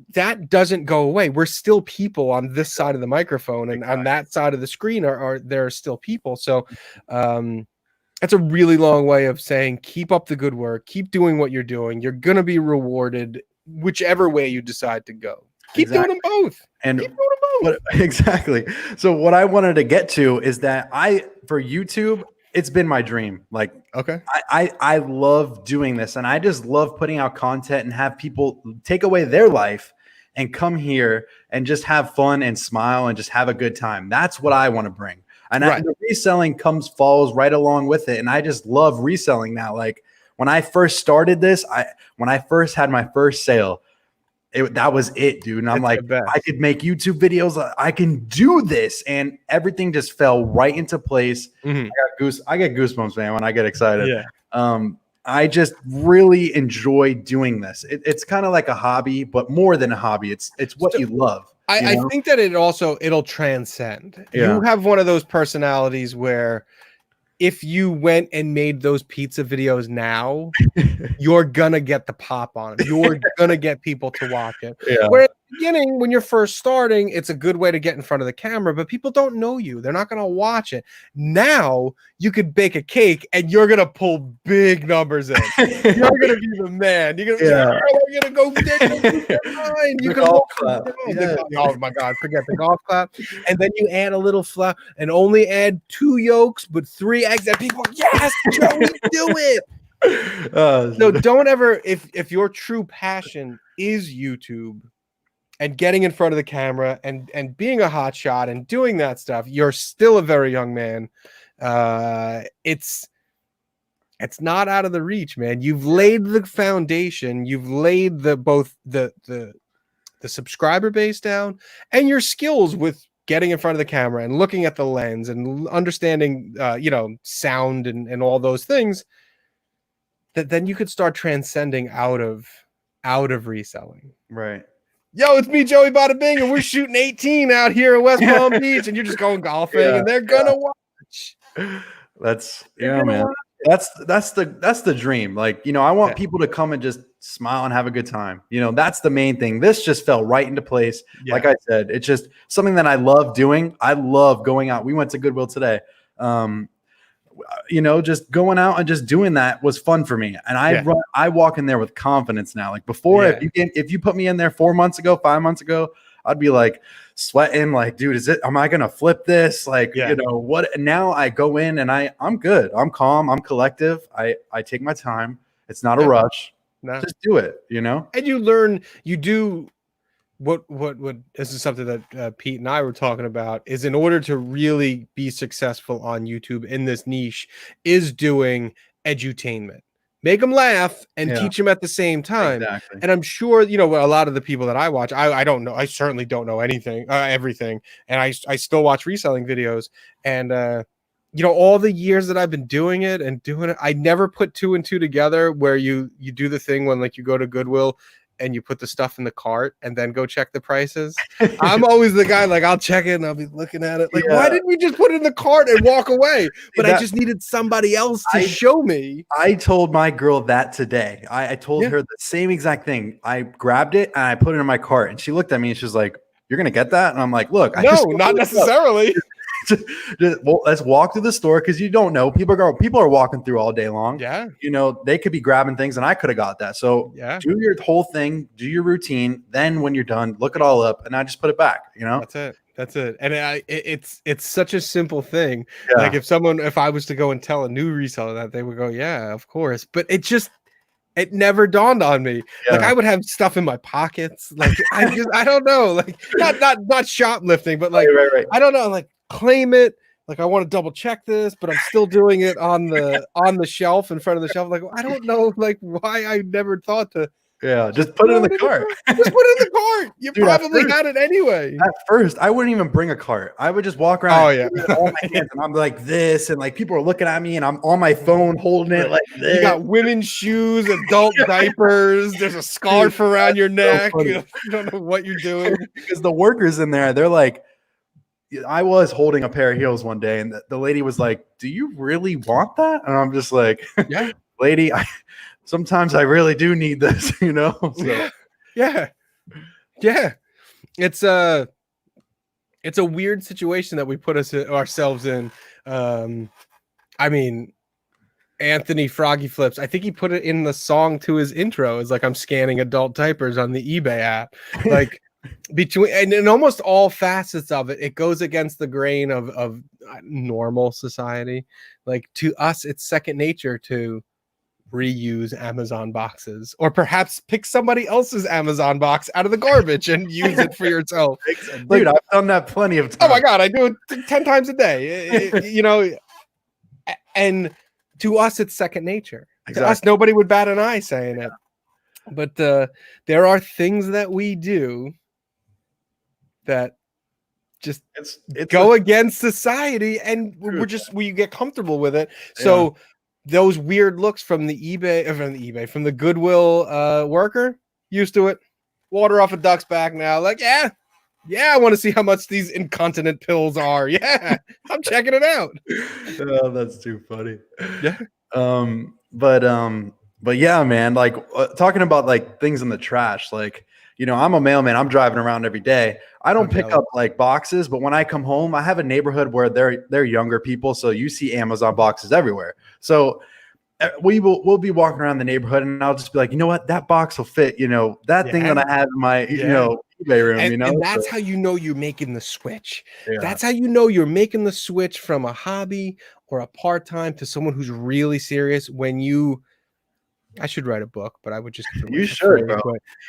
doesn't go away. We're still people on this side of the microphone, and on that side of the screen are there are still people. So that's a really long way of saying keep up the good work, keep doing what you're doing. You're gonna be rewarded whichever way you decide to go. Keep doing them both. And keep doing them both. Exactly. So what I wanted to get to is that for YouTube, it's been my dream. Like, okay, I love doing this, and I just love putting out content and have people take away their life and come here and just have fun and smile and just have a good time. That's what I want to bring. And the reselling falls right along with it. And I just love reselling now. Like when I first started this, when I first had my first sale, that was it, dude. And I'm like, I could make YouTube videos. I can do this. And everything just fell right into place. I get goosebumps, man, when I get excited. Yeah. I just really enjoy doing this. It's kind of like a hobby, but more than a hobby. It's what you love. I think that it'll transcend. Yeah. You have one of those personalities where if you went and made those pizza videos now, you're gonna get the pop on it. You're gonna get people to watch it. Yeah. Where at the beginning, when you're first starting, it's a good way to get in front of the camera, but people don't know you. They're not gonna watch it. Now you could bake a cake and you're gonna pull big numbers in. You're gonna be the man. You're gonna go you can golf clap. Oh my God, forget the golf clap. And then you add a little flour and only add 2 yolks, but 3 eggs, and people, yes, Joey, do it. No, don't ever, if your true passion is YouTube and getting in front of the camera and being a hot shot and doing that stuff, you're still a very young man. It's not out of the reach, man. You've laid the foundation. You've laid both the subscriber base down and your skills with getting in front of the camera and looking at the lens and understanding, sound and all those things. That then you could start transcending out of reselling. Right. Yo, it's me, Joey Bada Bing, and we're shooting 18 out here in West Palm Beach, and you're just going golfing, and they're gonna watch. That's man. That's the dream. Like, I want people to come and just smile and have a good time. That's the main thing. This just fell right into place. Yeah. Like I said, it's just something that I love doing. I love going out. We went to Goodwill today. Just going out and just doing that was fun for me. And I walk in there with confidence now. Like before, if you put me in there 4 months ago, 5 months ago, I'd be like sweating, like, dude, am I going to flip this? Like, what? Now I go in and I'm good. I'm calm. I'm collective. I take my time. It's not a rush. No. Just do it, And you learn, you do what this is something that Pete and I were talking about, is in order to really be successful on YouTube in this niche is doing edutainment. Make them laugh and teach them at the same time. Exactly. And I'm sure, a lot of the people that I watch, I don't know. I certainly don't know everything. And I still watch reselling videos. And, all the years that I've been doing it, I never put 2 and 2 together where you do the thing when like you go to Goodwill and you put the stuff in the cart and then go check the prices. I'm always the guy, like, I'll check it and I'll be looking at it. Like, why didn't we just put it in the cart and walk away? But I just needed somebody else to show me. I told my girl that today. I told her the same exact thing. I grabbed it and I put it in my cart and she looked at me and she was like, "You're going to get that?" And I'm like, "Look, no, not necessarily." Well, let's walk through the store because you don't know. People are walking through all day long. Yeah. They could be grabbing things and I could have got that. So do your whole thing, do your routine. Then when you're done, look it all up and I just put it back, That's it. And it's such a simple thing. Yeah. Like if I was to go and tell a new reseller that, they would go, yeah, of course. But it never dawned on me. Yeah. Like I would have stuff in my pockets. Like I don't know. Like not shoplifting, but like right. I don't know. Like claim it. Like I want to double check this, but I'm still doing it on the shelf in front of the shelf. Like I don't know. Like why I never thought to Yeah, just put it in the cart. Just put it in the cart. You Dude, probably had it anyway. At first, I wouldn't even bring a cart. I would just walk around and do it with all my hands, and I'm like this, and like people are looking at me, and I'm on my phone holding it like this. You got women's shoes, adult diapers. There's a scarf around your neck. So you don't know what you're doing. Because the workers in there, they're like, I was holding a pair of heels one day, and the lady was like, "Do you really want that?" And I'm just like, "Yeah, lady, sometimes I really do need this, you know." So. Yeah. It's a weird situation that we put ourselves in. I mean, Anthony Froggy Flips, I think he put it in the song to his intro. It's like, I'm scanning adult diapers on the eBay app. Like between and in almost all facets of it, it goes against the grain of normal society. Like to us, it's second nature to reuse Amazon boxes, or perhaps pick somebody else's Amazon box out of the garbage and use it for yourself. Dude, I've done that plenty of times. Oh my God, I do it 10 times a day. You know, and to us, it's second nature. Exactly. To us, nobody would bat an eye saying it. But there are things that we do that just go against society, and we get comfortable with it. So those weird looks from the from the Goodwill worker, used to it. Water off a duck's back now. Like, yeah, I want to see how much these incontinent pills are. Yeah, I'm checking it out. Oh, that's too funny. Yeah. But yeah, man, like talking about like things in the trash, like, you know, I'm a mailman. I'm driving around every day. I don't pick up like boxes, but when I come home, I have a neighborhood where they're younger people. So you see Amazon boxes everywhere. So we'll be walking around the neighborhood, and I'll just be like, you know what, that box will fit, you know, that thing that I have in my, you know, eBay room, you know. And that's how you know you're making the switch. Yeah. That's how you know you're making the switch from a hobby or a part-time to someone who's really serious. I should write a book, but I would just you should, bro.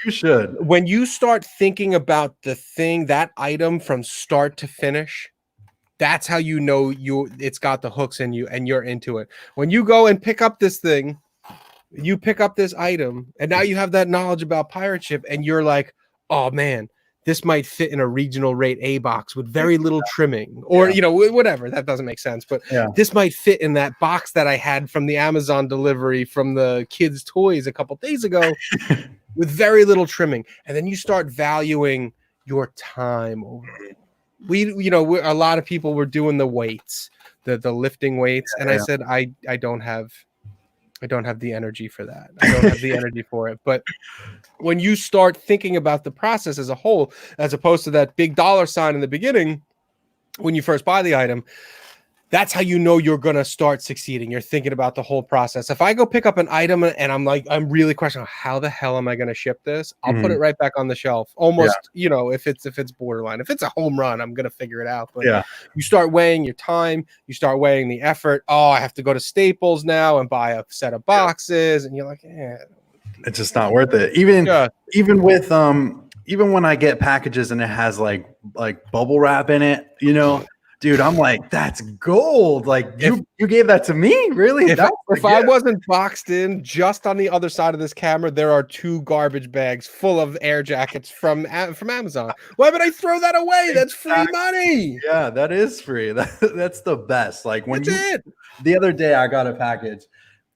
You should. When you start thinking about that item from start to finish, that's how you know it's got the hooks in you and you're into it. When you go and pick up this thing, you pick up this item, and now you have that knowledge about pirate ship, and you're like, oh man, this might fit in a regional rate A box with very little trimming, or you know, whatever. That doesn't make sense, but this might fit in that box that I had from the Amazon delivery from the kids' toys a couple days ago with very little trimming. And then you start valuing your time over it. A lot of people were doing the weights, the lifting weights, and I said, I don't have the energy for that. I don't have the energy for it. But when you start thinking about the process as a whole, as opposed to that big dollar sign in the beginning, when you first buy the item, that's how you know you're going to start succeeding. You're thinking about the whole process. If I go pick up an item and I'm really questioning, how the hell am I going to ship this? I'll put it right back on the shelf. Almost, you know, if it's borderline. If it's a home run, I'm going to figure it out. But you start weighing your time. You start weighing the effort. Oh, I have to go to Staples now and buy a set of boxes. And you're like, it's just not worth it. Even with even when I get packages and it has like bubble wrap in it, you know, dude, I'm like, that's gold. Like you gave that to me, really? If I wasn't boxed in, just on the other side of this camera, there are 2 garbage bags full of air jackets from Amazon. Why would I throw that away? That's free money. Yeah, that is free. That's the best. Like the other day I got a package.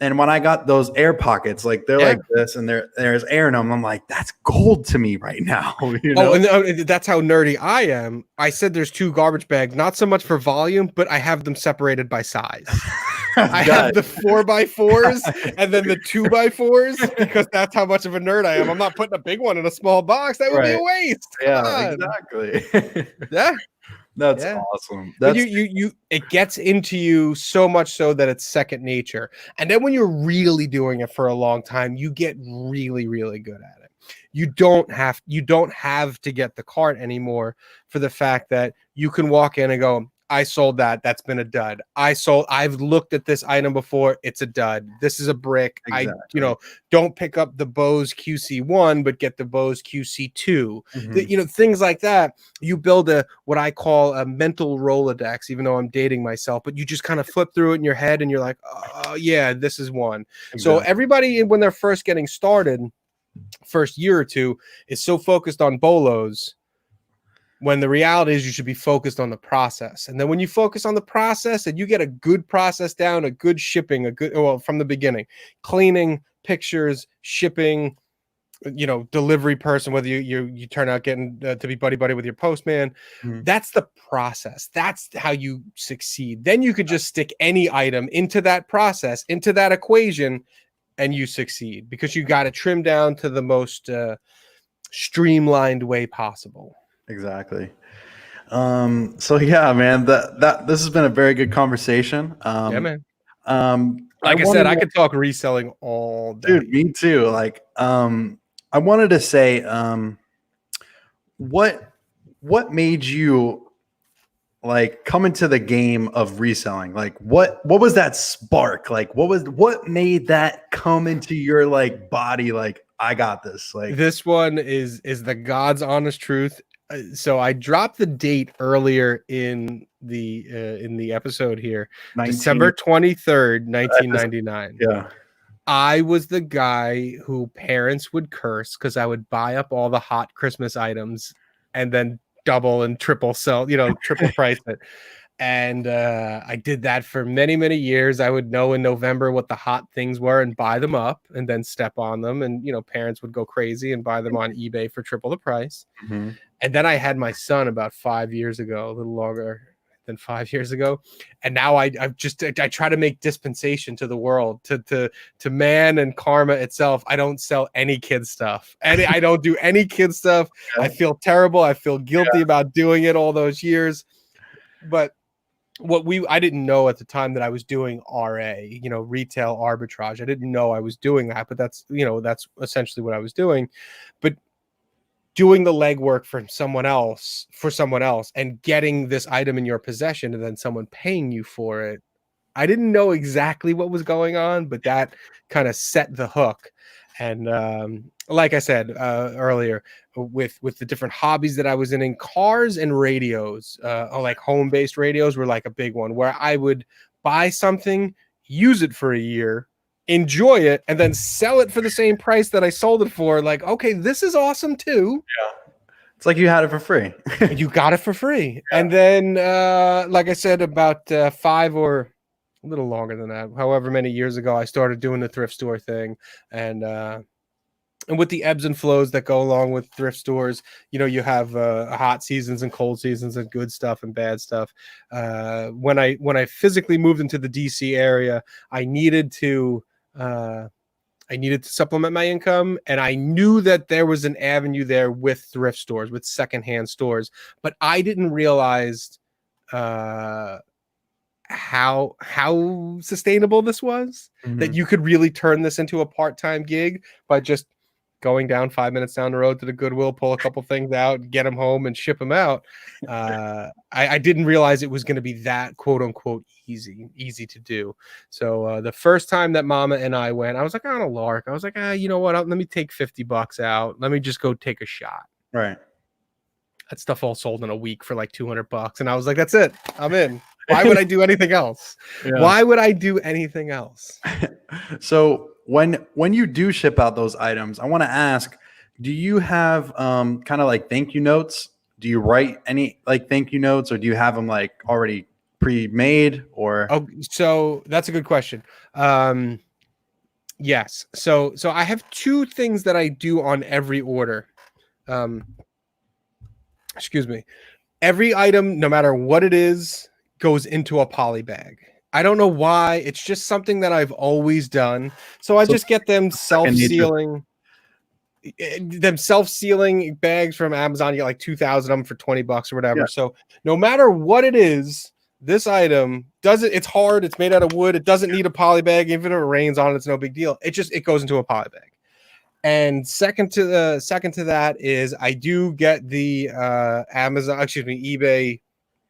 And when I got those air pockets, like they're like this, and there's air in them, I'm like, that's gold to me right now. You know? And that's how nerdy I am. I said there's 2 garbage bags, not so much for volume, but I have them separated by size. I have the 4x4s and then the 2x4s because that's how much of a nerd I am. I'm not putting a big one in a small box. That would be a waste. Exactly. That's awesome. It gets into you so much so that it's second nature. And then when you're really doing it for a long time, you get really, really good at it. You don't have to get the cart anymore for the fact that you can walk in and go, I sold that. That's been a dud. I've looked at this item before. It's a dud. This is a brick. Exactly. Don't pick up the Bose QC1, but get the Bose QC2. Things like that. You build what I call a mental Rolodex, even though I'm dating myself, but you just kind of flip through it in your head and you're like, oh yeah, this is one. Exactly. So everybody, when they're first getting started, first year or two is so focused on bolos, when the reality is you should be focused on the process. And then when you focus on the process and you get a good process down, a good shipping, from the beginning, cleaning, pictures, shipping, delivery person, whether you turn out getting to be buddy with your postman, that's the process. That's how you succeed. Then you could just stick any item into that process, into that equation, and you succeed, because you got to trim down to the most streamlined way possible. Exactly. So yeah, man, that this has been a very good conversation. Yeah, man. Like I said, I could talk reselling all day. Dude, me too. Like, I wanted to say, what made you like come into the game of reselling? Like, what was that spark? Like, what made that come into your like body? Like, I got this. Like, this one is the God's honest truth. So I dropped the date earlier in the episode here, 19 December 23rd, 1999. Yeah. I was the guy who parents would curse because I would buy up all the hot Christmas items and then double and triple sell, triple price it. And I did that for many, many years. I would know in November what the hot things were and buy them up and then step on them. And, parents would go crazy and buy them on eBay for triple the price. Mm-hmm. And then I had my son about 5 years ago, a little longer than 5 years ago. And now I try to make dispensation to the world, to man and karma itself. I don't sell any kid stuff, and I don't do any kid stuff. Yeah. I feel terrible. I feel guilty about doing it all those years. But I didn't know at the time that I was doing RA, retail arbitrage. I didn't know I was doing that, but that's essentially what I was doing. But doing the legwork for someone else and getting this item in your possession and then someone paying you for it. I didn't know exactly what was going on, but that kind of set the hook. And like I said earlier, with the different hobbies that I was in cars and radios, like home-based radios were like a big one, where I would buy something, use it for a year, enjoy it, and then sell it for the same price that I sold it for. Like, okay, this is awesome too. Yeah. It's like you had it for free. You got it for free. Yeah. And then, like I said, about 5 or a little longer than that, however many years ago, I started doing the thrift store thing. And with the ebbs and flows that go along with thrift stores, you have hot seasons and cold seasons and good stuff and bad stuff. When I physically moved into the DC area, I needed to supplement my income, and I knew that there was an avenue there with thrift stores, with secondhand stores, but I didn't realize how sustainable this was. Mm-hmm. That you could really turn this into a part-time gig by just going down 5 minutes down the road to the Goodwill, pull a couple things out, get them home and ship them out. I didn't realize it was going to be that quote unquote easy to do. So the first time that Mama and I went, I was like on a lark. I was like, you know what? Let me take $50 out. Let me just go take a shot. Right. That stuff all sold in a week for like $200. And I was like, that's it. I'm in. Why would I do anything else? Yeah. Why would I do anything else? So when you do ship out those items, I want to ask, do you have kind of like thank you notes? Do you write any like thank you notes, or do you have them like already pre-made? Or so that's a good question. Yes. So I have 2 things that I do on every order. Excuse me. Every item, no matter what it is, goes into a poly bag. I don't know why. It's just something that I've always done. So I just get them self-sealing bags from Amazon. You get like 2,000 of them for $20 or whatever. Yeah. So no matter what it is, this item it's hard. It's made out of wood. It doesn't need a poly bag. Even if it rains on it, it's no big deal. It goes into a poly bag. And second to that is I do get the eBay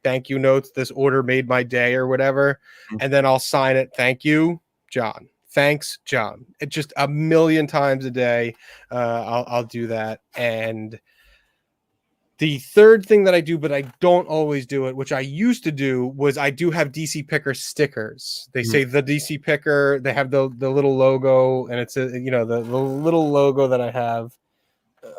thank you notes. This order made my day or whatever. And then I'll sign it. Thank you, John. Thanks, John. It just a million times a day. I'll do that. And The third thing that I do, but I don't always do it, which I used to do, was I do have DC Picker stickers. They say the DC Picker. They have the little logo, and it's the little logo that I have.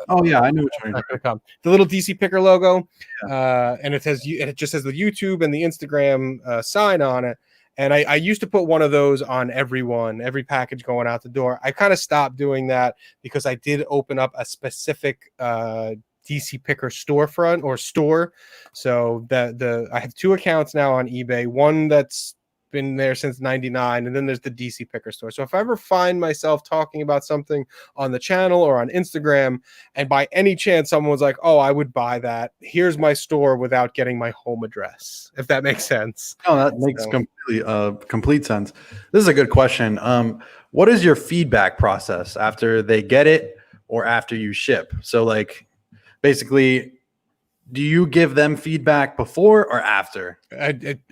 Oh yeah, I know which one. Not gonna come. The little DC Picker logo, Yeah. and it just has the YouTube and the Instagram sign on it. And I used to put one of those on every package going out the door. I kind of stopped doing that because I did open up a specific DC Picker storefront or store. So I have 2 accounts now on eBay. One that's been there since 99, and then there's the DC Picker store. So if I ever find myself talking about something on the channel or on Instagram, and by any chance someone was like, oh, I would buy that, here's my store without getting my home address, if that makes sense. No, that makes complete sense. This is a good question. What is your feedback process after they get it or after you ship? So like basically, do you give them feedback before or after?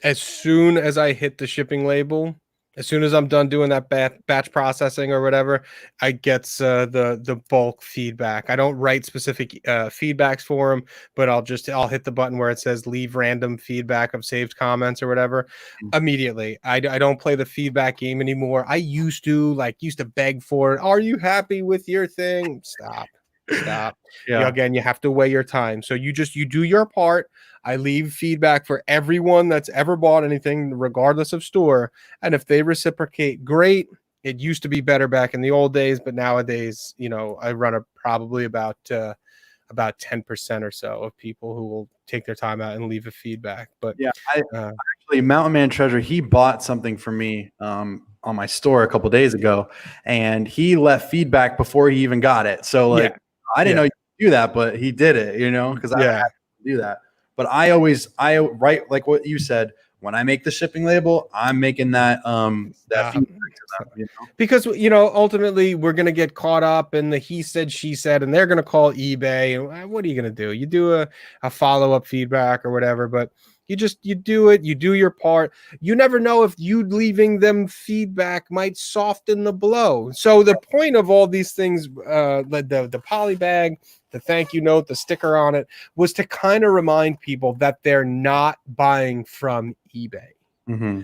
As soon as I hit the shipping label, as soon as I'm done doing that batch processing or whatever, I get the bulk feedback. I don't write specific feedbacks for them, but I'll hit the button where it says leave random feedback of saved comments or whatever immediately. I don't play the feedback game anymore. I used to beg for it. Are you happy with your thing? Stop. Yeah. Again, you have to weigh your time. So you do your part. I leave feedback for everyone that's ever bought anything, regardless of store. And if they reciprocate, great. It used to be better back in the old days, but nowadays, I run probably about 10% or so of people who will take their time out and leave a feedback. But yeah, actually, Mountain Man Treasure, he bought something for me on my store a couple days ago, and he left feedback before he even got it. So like, I didn't know you could do that, but he did it, because I have to do that. But I write like what you said. When I make the shipping label, I'm making that feedback to them, because ultimately we're gonna get caught up in the he said she said, and they're gonna call eBay. And what are you gonna do? You do a follow-up feedback or whatever, but you do it. You do your part. You never know if you leaving them feedback might soften the blow. So the point of all these things, the poly bag, the thank you note, the sticker on it, was to kind of remind people that they're not buying from eBay.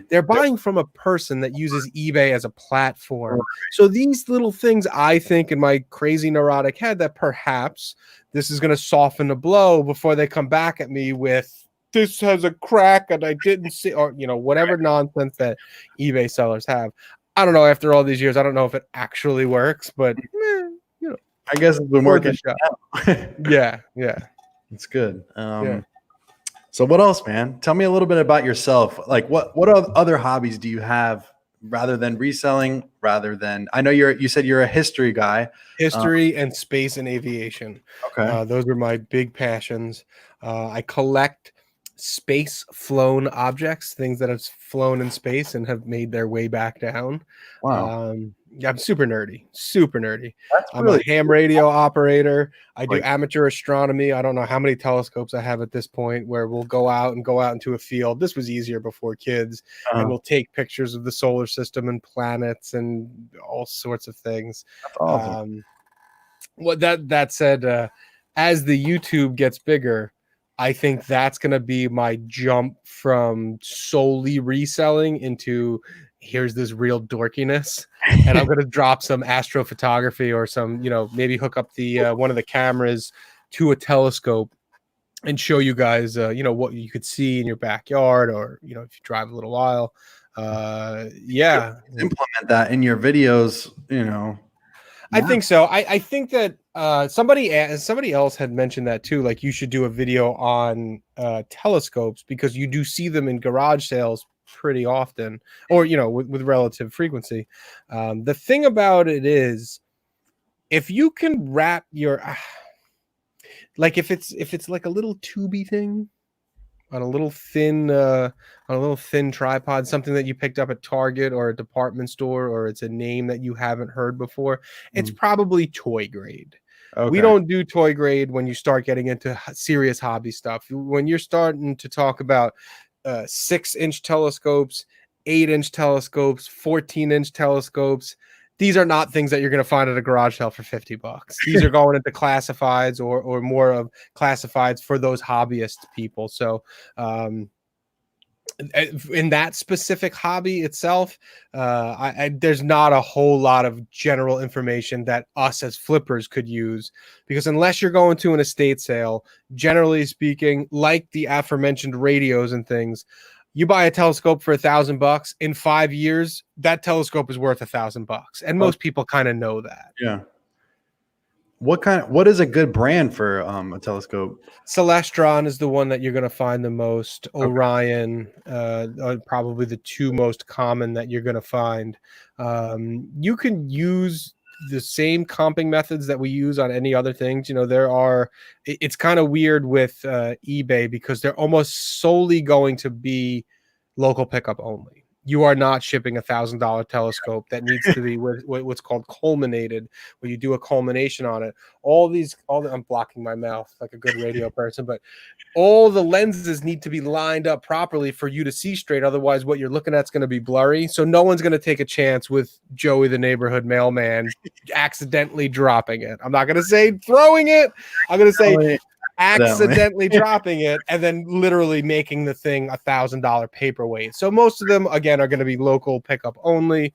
They're buying from a person that uses eBay as a platform. So these little things, I think, in my crazy neurotic head, that perhaps this is going to soften the blow before they come back at me with, this has a crack and I didn't see, or whatever nonsense that eBay sellers have. I don't know. After all these years, I don't know if it actually works, but I guess it's been working. Yeah, it's good. So what else, man? Tell me a little bit about yourself. Like what other hobbies do you have rather than reselling? I know you said you're a history guy. History and space and aviation. Okay, those are my big passions. I collect space flown objects, things that have flown in space and have made their way back down. Wow. I'm super nerdy. That's I'm really a ham radio operator. I do amateur astronomy. I don't know how many telescopes I have at this point, where we'll go out into a field. This was easier before kids, and we'll take pictures of the solar system and planets and all sorts of things. That's awesome. That said, as the YouTube gets bigger, I think that's going to be my jump from solely reselling into here's this real dorkiness, and I'm going to drop some astrophotography or some, maybe hook up the one of the cameras to a telescope and show you guys, what you could see in your backyard, or, if you drive a little while. Implement that in your videos, I think so. I think that somebody else had mentioned that too. Like, you should do a video on telescopes, because you do see them in garage sales pretty often, or with relative frequency. The thing about it is, if you can wrap your like if it's like a little tubey thing on a little thin tripod, something that you picked up at Target or a department store, or it's a name that you haven't heard before, it's probably toy grade. Okay. We don't do toy grade when you start getting into serious hobby stuff. When you're starting to talk about 6-inch telescopes, 8-inch telescopes, 14-inch telescopes, these are not things that you're going to find at a garage sale for $50. These are going into classifieds or more of classifieds for those hobbyist people. So, in that specific hobby itself, there's not a whole lot of general information that us as flippers could use, because unless you're going to an estate sale, generally speaking, like the aforementioned radios and things, you buy a telescope for $1,000. In 5 years, that telescope is worth $1,000, and most people kind of know that. Yeah. What is a good brand for a telescope? Celestron is the one that you're going to find the most. Orion are probably the two most common that you're going to find. You can use the same comping methods that we use on any other things. It's kind of weird with eBay, because they're almost solely going to be local pickup only. You are not shipping $1,000 telescope that needs to be with what's called culminated, where you do a culmination on it. I'm blocking my mouth like a good radio person, but all the lenses need to be lined up properly for you to see straight. Otherwise, what you're looking at is going to be blurry. So no one's going to take a chance with Joey, the neighborhood mailman, accidentally dropping it. I'm not going to say throwing it. I'm going to say accidentally dropping it and then literally making the thing $1,000 paperweight. So most of them, again, are going to be local pickup only.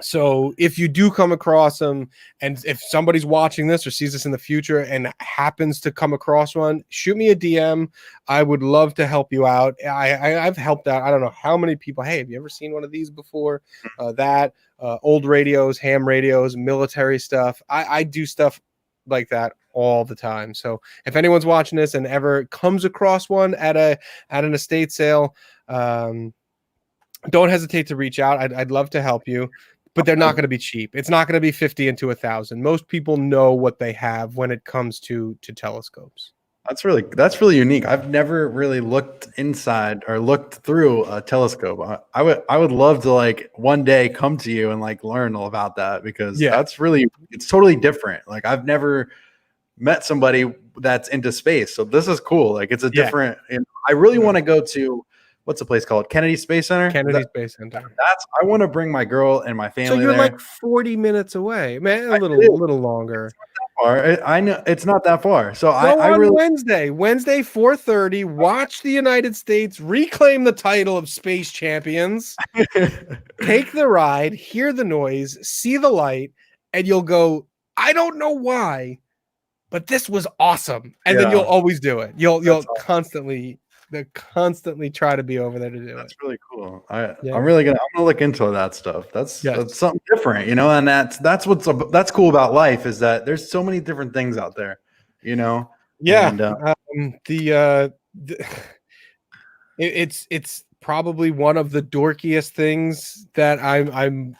So if you do come across them, and if somebody's watching this or sees this in the future and happens to come across one, shoot me a DM. I would love to help you out. I've helped out, I don't know how many people. Hey, have you ever seen one of these before? Old radios, ham radios, military stuff. I do stuff like that all the time. So if anyone's watching this and ever comes across one at an estate sale, don't hesitate to reach out. I'd love to help you, but they're not going to be cheap. It's not going to be 50 into 1,000. Most people know what they have when it comes to telescopes. That's really unique. I've never really looked inside or looked through a telescope. I would love to like one day come to you and like learn all about that, because it's totally different. Like I've never met somebody that's into space. So this is cool. Like it's a different, I really want to go to, what's the place called? Kennedy Space Center? Space Center. I want to bring my girl and my family. So you're there. Like 40 minutes away, man. A little longer. I know it's not that far. So I really Wednesday 4:30. Watch the United States reclaim the title of space champions. Take the ride, hear the noise, see the light, and you'll go, I don't know why, but this was awesome. And then you'll always do it. You'll constantly try to be over there to do it. That's really cool. I'm gonna look into that stuff. That's something different, and that's cool about life, is that there's so many different things out there, it's probably one of the dorkiest things that I'm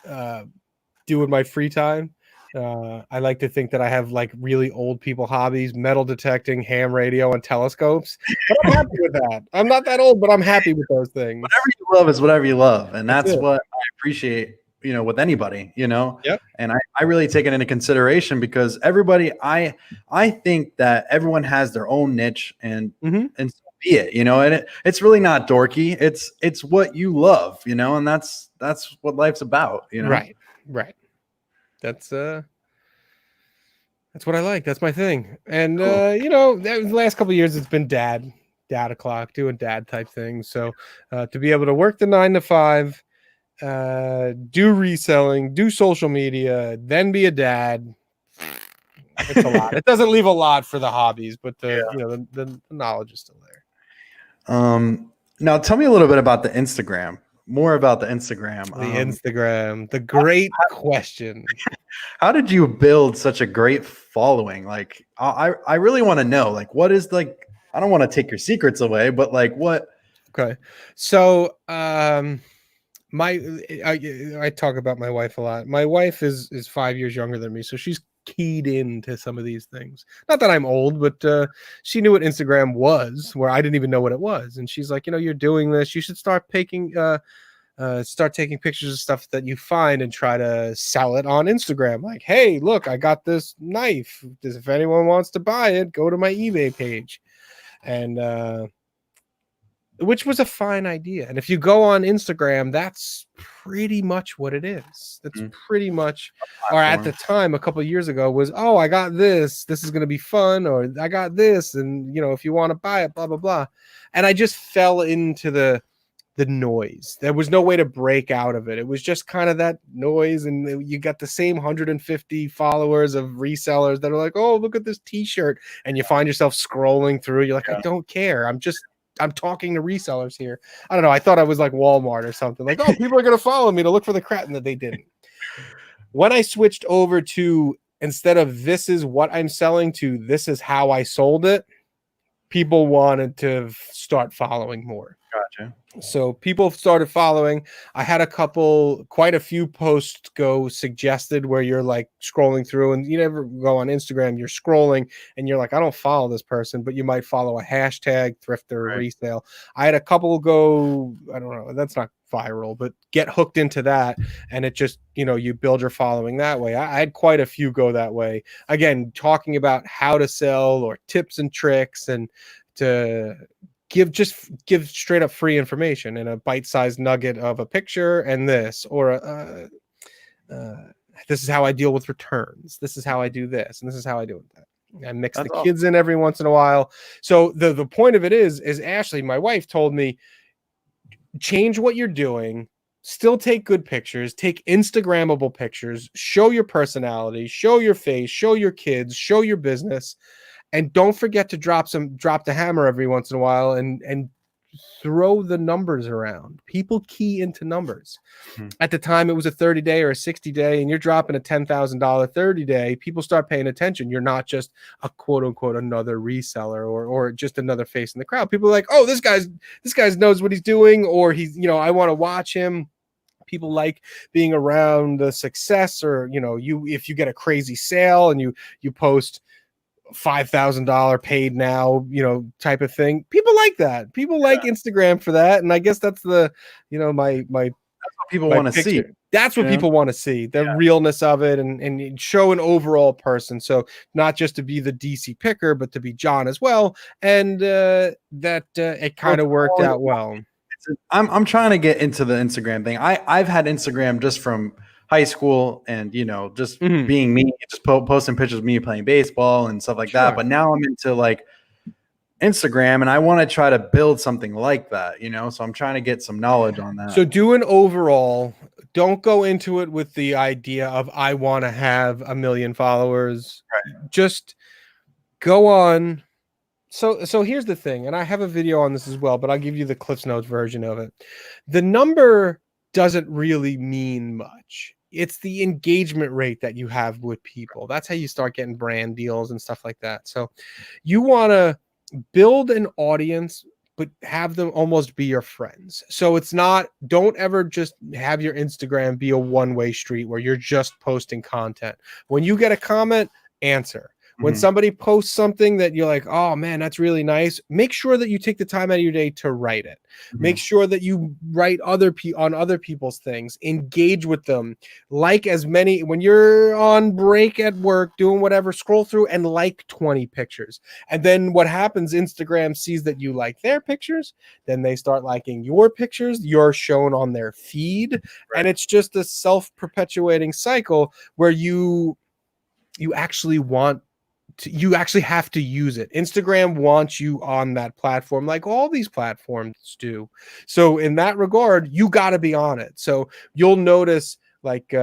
do in my free time. I like to think that I have like really old people hobbies, metal detecting, ham radio, and telescopes. But I'm happy with that. I'm not that old, but I'm happy with those things. Whatever you love is whatever you love. And that's what I appreciate, with anybody, Yep. And I really take it into consideration, because everybody, I think that everyone has their own niche, and so be it, and it's really not dorky. It's what you love, and that's what life's about, Right. That's what I like. That's my thing. And the last couple of years it's been dad o'clock, doing dad type things. So to be able to work the 9 to 5, do reselling, do social media, then be a dad, it's a lot. It doesn't leave a lot for the hobbies, but the knowledge is still there. Now tell me a little bit about the Instagram. More about the Instagram. The great question. How did you build such a great following? Like, I really want to know, like, what is like, I don't want to take your secrets away, but like what? Okay. So, I talk about my wife a lot. My wife is 5 years younger than me, so she's keyed into some of these things. Not that I'm old, but she knew what Instagram was, where I didn't even know what it was. And she's like, you're doing this. You should start taking pictures of stuff that you find and try to sell it on Instagram. Like, hey, look, I got this knife. If anyone wants to buy it, go to my eBay page. And which was a fine idea. And if you go on Instagram, that's pretty much what it is. That's pretty much, or at the time, a couple of years ago, was, oh, I got this. This is going to be fun. Or I got this. And, you know, if you want to buy it, blah, blah, blah. And I just fell into the noise. There was no way to break out of it. It was just kind of that noise. And you got the same 150 followers of resellers that are like, oh, look at this t-shirt. And you find yourself scrolling through. You're like, I don't care. I'm talking to resellers here. I don't know. I thought I was like Walmart or something. Like, oh, people are going to follow me to look for the crap. And that they didn't. When I switched over to, instead of this is what I'm selling, to this is how I sold it, people wanted to start following more. Gotcha. So people started following. I had quite a few posts go suggested where you're like scrolling through, and you never go on Instagram, you're scrolling and you're like, I don't follow this person, but you might follow a hashtag thrift or resale. I had a couple go, I don't know, that's not viral, but get hooked into that. And it just, you know, you build your following that way. I had quite a few go that way. Again, talking about how to sell or tips and tricks, and to give straight up free information in a bite-sized nugget of a picture and this, or this is how I deal with returns. This is how I do this. And this is how I do that. I mix the kids in every once in a while. So the point of it is Ashley, my wife, told me, change what you're doing, still take good pictures, take Instagrammable pictures, show your personality, show your face, show your kids, show your business. And don't forget to drop the hammer every once in a while, and throw the numbers around. People key into numbers. At the time, it was a 30-day or a 60-day, and you're dropping a $10,000 30-day. People start paying attention. You're not just a quote unquote another reseller or just another face in the crowd. People are like, oh, this guy's knows what he's doing, or he's, you know, I want to watch him. People like being around the success, or, you know, if you get a crazy sale and you post $5,000 paid now, you know, type of thing. People like that. People like Instagram for that. And I guess that's the, you know, my that's what people want to see. That's what people want to see, the realness of it, and show an overall person. So not just to be the DC picker, but to be John as well. And it kind of worked out well. I'm trying to get into the Instagram thing. I've had Instagram just from high school, and, you know, just being me, just posting pictures of me playing baseball and stuff like that. But now I'm into like Instagram, and I want to try to build something like that, you know, so I'm trying to get some knowledge on that. So do an overall. Don't go into it with the idea of, I want to have 1 million followers. Just go on. So here's the thing, and I have a video on this as well, but I'll give you the Cliff's Notes version of it. The number doesn't really mean much. It's the engagement rate that you have with people. That's how you start getting brand deals and stuff like that. So you want to build an audience, but have them almost be your friends. So it's not, don't ever just have your Instagram be a one-way street where you're just posting content. When you get a comment, answer. When somebody posts something that you're like, oh man, that's really nice, make sure that you take the time out of your day to write it. Make sure that you write on other people's things, engage with them. Like as many, when you're on break at work, doing whatever, scroll through and like 20 pictures. And then what happens, Instagram sees that you like their pictures, then they start liking your pictures, you're shown on their feed. And it's just a self-perpetuating cycle where you actually you actually have to use it. Instagram wants you on that platform, like all these platforms do. So in that regard, you got to be on it. So you'll notice, like,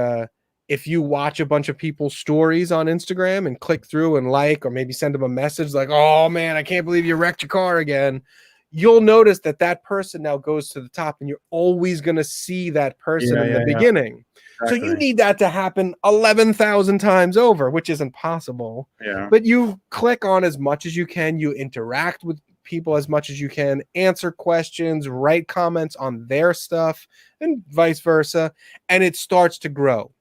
if you watch a bunch of people's stories on Instagram and click through and like, or maybe send them a message like, oh man, I can't believe you wrecked your car again. You'll notice that person now goes to the top, and you're always going to see that person in the beginning. Exactly. So you need that to happen 11,000 times over, which isn't possible. But you click on as much as you can. You interact with people as much as you can, answer questions, write comments on their stuff, and vice versa. And it starts to grow.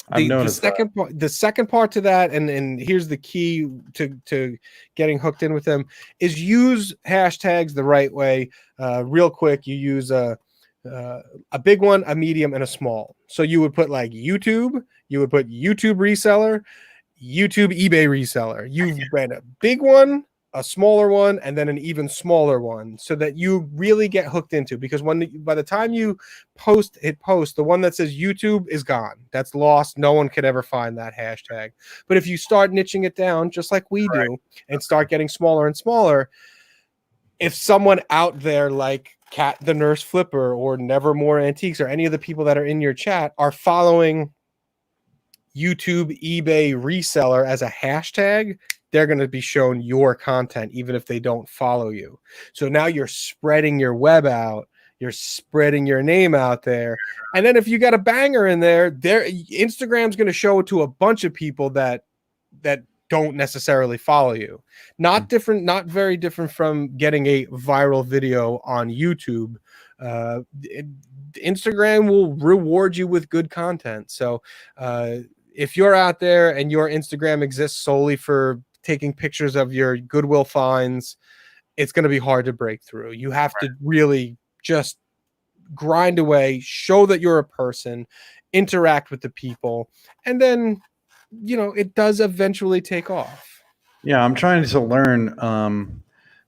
The second part to that, and here's the key to getting hooked in with them, is use hashtags the right way. Real quick, you use a big one, a medium, and a small. So you would put like YouTube, you would put YouTube reseller, YouTube eBay reseller. You ran a big one, a smaller one, and then an even smaller one, so that you really get hooked into. Because by the time you hit post, the one that says YouTube is gone. That's lost. No one could ever find that hashtag. But if you start niching it down, just like we do, and start getting smaller and smaller, if someone out there like Cat the Nurse Flipper or Nevermore Antiques or any of the people that are in your chat are following YouTube, eBay, reseller as a hashtag, they're going to be shown your content, even if they don't follow you. So now you're spreading your web out, you're spreading your name out there. And then if you got a banger in there, Instagram's going to show it to a bunch of people that don't necessarily follow you. Not very different from getting a viral video on YouTube. Instagram will reward you with good content. So if you're out there and your Instagram exists solely for taking pictures of your Goodwill finds, it's going to be hard to break through. You have to really just grind away, show that you're a person, interact with the people, and then, it does eventually take off. Yeah, I'm trying to learn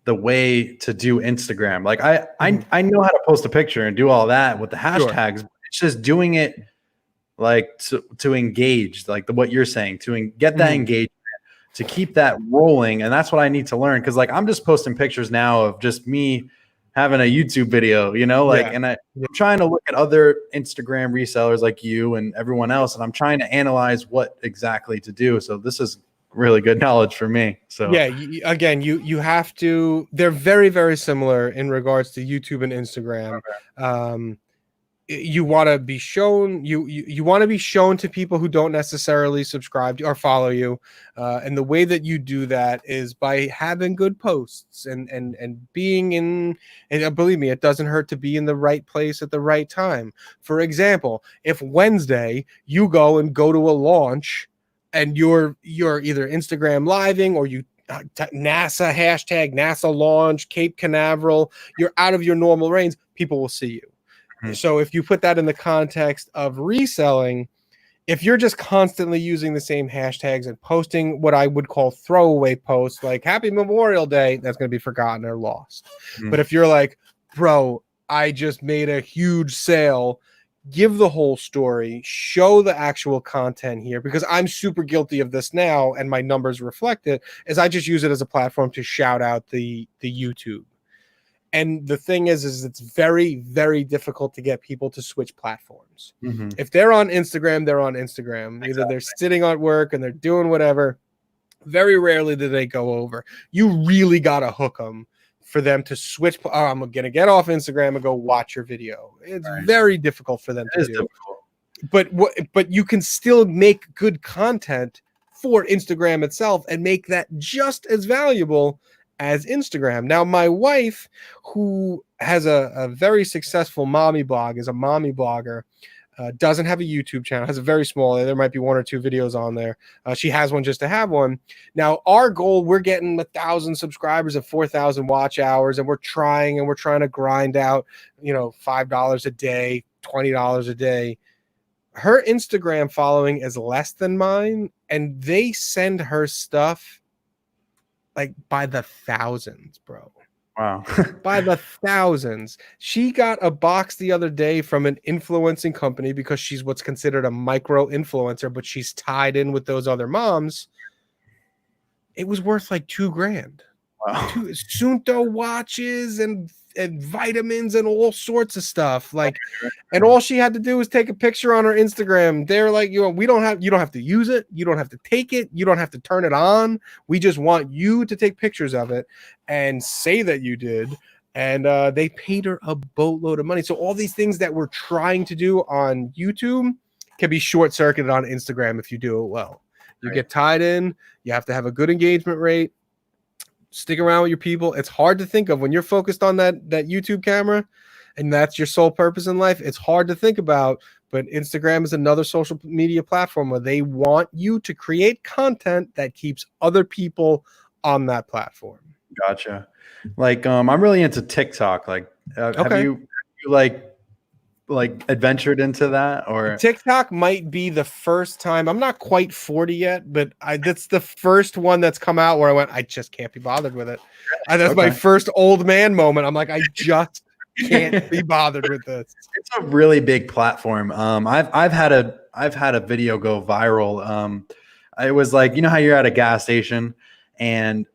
the way to do Instagram. Like I know how to post a picture and do all that with the hashtags. Sure. It's just doing it like to engage, like what you're saying, to get that engagement, to keep that rolling. And that's what I need to learn. Cause like I'm just posting pictures now of just me having a YouTube video, and I'm trying to look at other Instagram resellers like you and everyone else. And I'm trying to analyze what exactly to do. So this is really good knowledge for me. So yeah, you have to, they're very, very similar in regards to YouTube and Instagram. Okay. You want to be shown, you want to be shown to people who don't necessarily subscribe to or follow you. And the way that you do that is by having good posts and being in, and believe me, it doesn't hurt to be in the right place at the right time. For example, if Wednesday you go to a launch and you're either Instagram living or you NASA hashtag NASA launch, Cape Canaveral, you're out of your normal range, people will see you. So if you put that in the context of reselling, if you're just constantly using the same hashtags and posting what I would call throwaway posts like Happy Memorial Day, that's going to be forgotten or lost. But if you're like, bro, I just made a huge sale, give the whole story, show the actual content here, because I'm super guilty of this now and my numbers reflect it, is I just use it as a platform to shout out the YouTube. And the thing is it's very, very difficult to get people to switch platforms. If they're on Instagram, they're on Instagram. Exactly. Either they're sitting at work and they're doing whatever. Very rarely do they go over. You really got to hook them for them to switch. Oh, I'm going to get off Instagram and go watch your video. It's very difficult for them to do. But you can still make good content for Instagram itself and make that just as valuable as Instagram. Now, my wife, who has a very successful mommy blog, is a mommy blogger, doesn't have a YouTube channel, has a very small, there might be 1 or 2 videos on there. She has one just to have one. Now, our goal, we're getting 1,000 subscribers and 4,000 watch hours, and we're trying to grind out, $5 a day, $20 a day. Her Instagram following is less than mine, and they send her stuff like by the thousands, bro. Wow. By the thousands. She got a box the other day from an influencing company because she's what's considered a micro influencer, but she's tied in with those other moms. It was worth like $2,000. Wow. Sunto watches and vitamins and all sorts of stuff. Like, and all she had to do was take a picture on her Instagram. They're like, you don't have to use it. You don't have to take it. You don't have to turn it on. We just want you to take pictures of it and say that you did. And they paid her a boatload of money. So all these things that we're trying to do on YouTube can be short-circuited on Instagram if you do it well. You get tied in. You have to have a good engagement rate. Stick around with your people. It's hard to think of when you're focused on that YouTube camera and that's your sole purpose in life. It's hard to think about, but Instagram is another social media platform where they want you to create content that keeps other people on that platform. Gotcha. Like, I'm really into TikTok. Like, have you like like adventured into that, or TikTok might be the first time. I'm not quite 40 yet, but that's the first one that's come out where I went, I just can't be bothered with it. That's my first old man moment. I'm like, I just can't be bothered with this. It's a really big platform. I've had a video go viral. It was like, you know how you're at a gas station and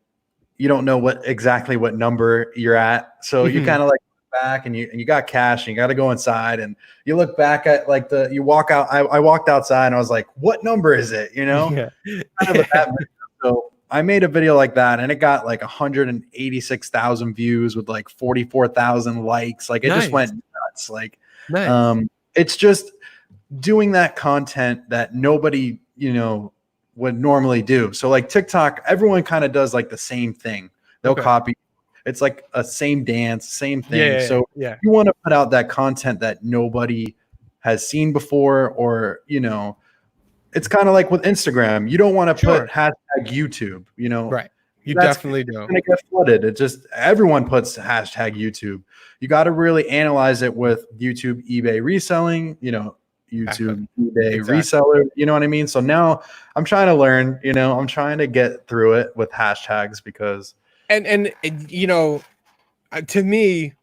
you don't know exactly what number you're at, so you kind of like back and you got cash and you got to go inside and you look back at like you walk out. I walked outside and I was like, what number is it? You know, kind of that. So I made a video like that and it got like 186,000 views with like 44,000 likes. Like it just went nuts. Like, it's just doing that content that nobody, would normally do. So like TikTok, everyone kind of does like the same thing. They'll copy. It's like a same dance, same thing. So you want to put out that content that nobody has seen before, or, it's kind of like with Instagram. You don't want to put hashtag YouTube, Right. You definitely don't. It's going to get flooded. It just, everyone puts hashtag YouTube. You got to really analyze it with YouTube, eBay reselling, YouTube, eBay reseller, you know what I mean? So now I'm trying to learn, I'm trying to get through it with hashtags because and to me,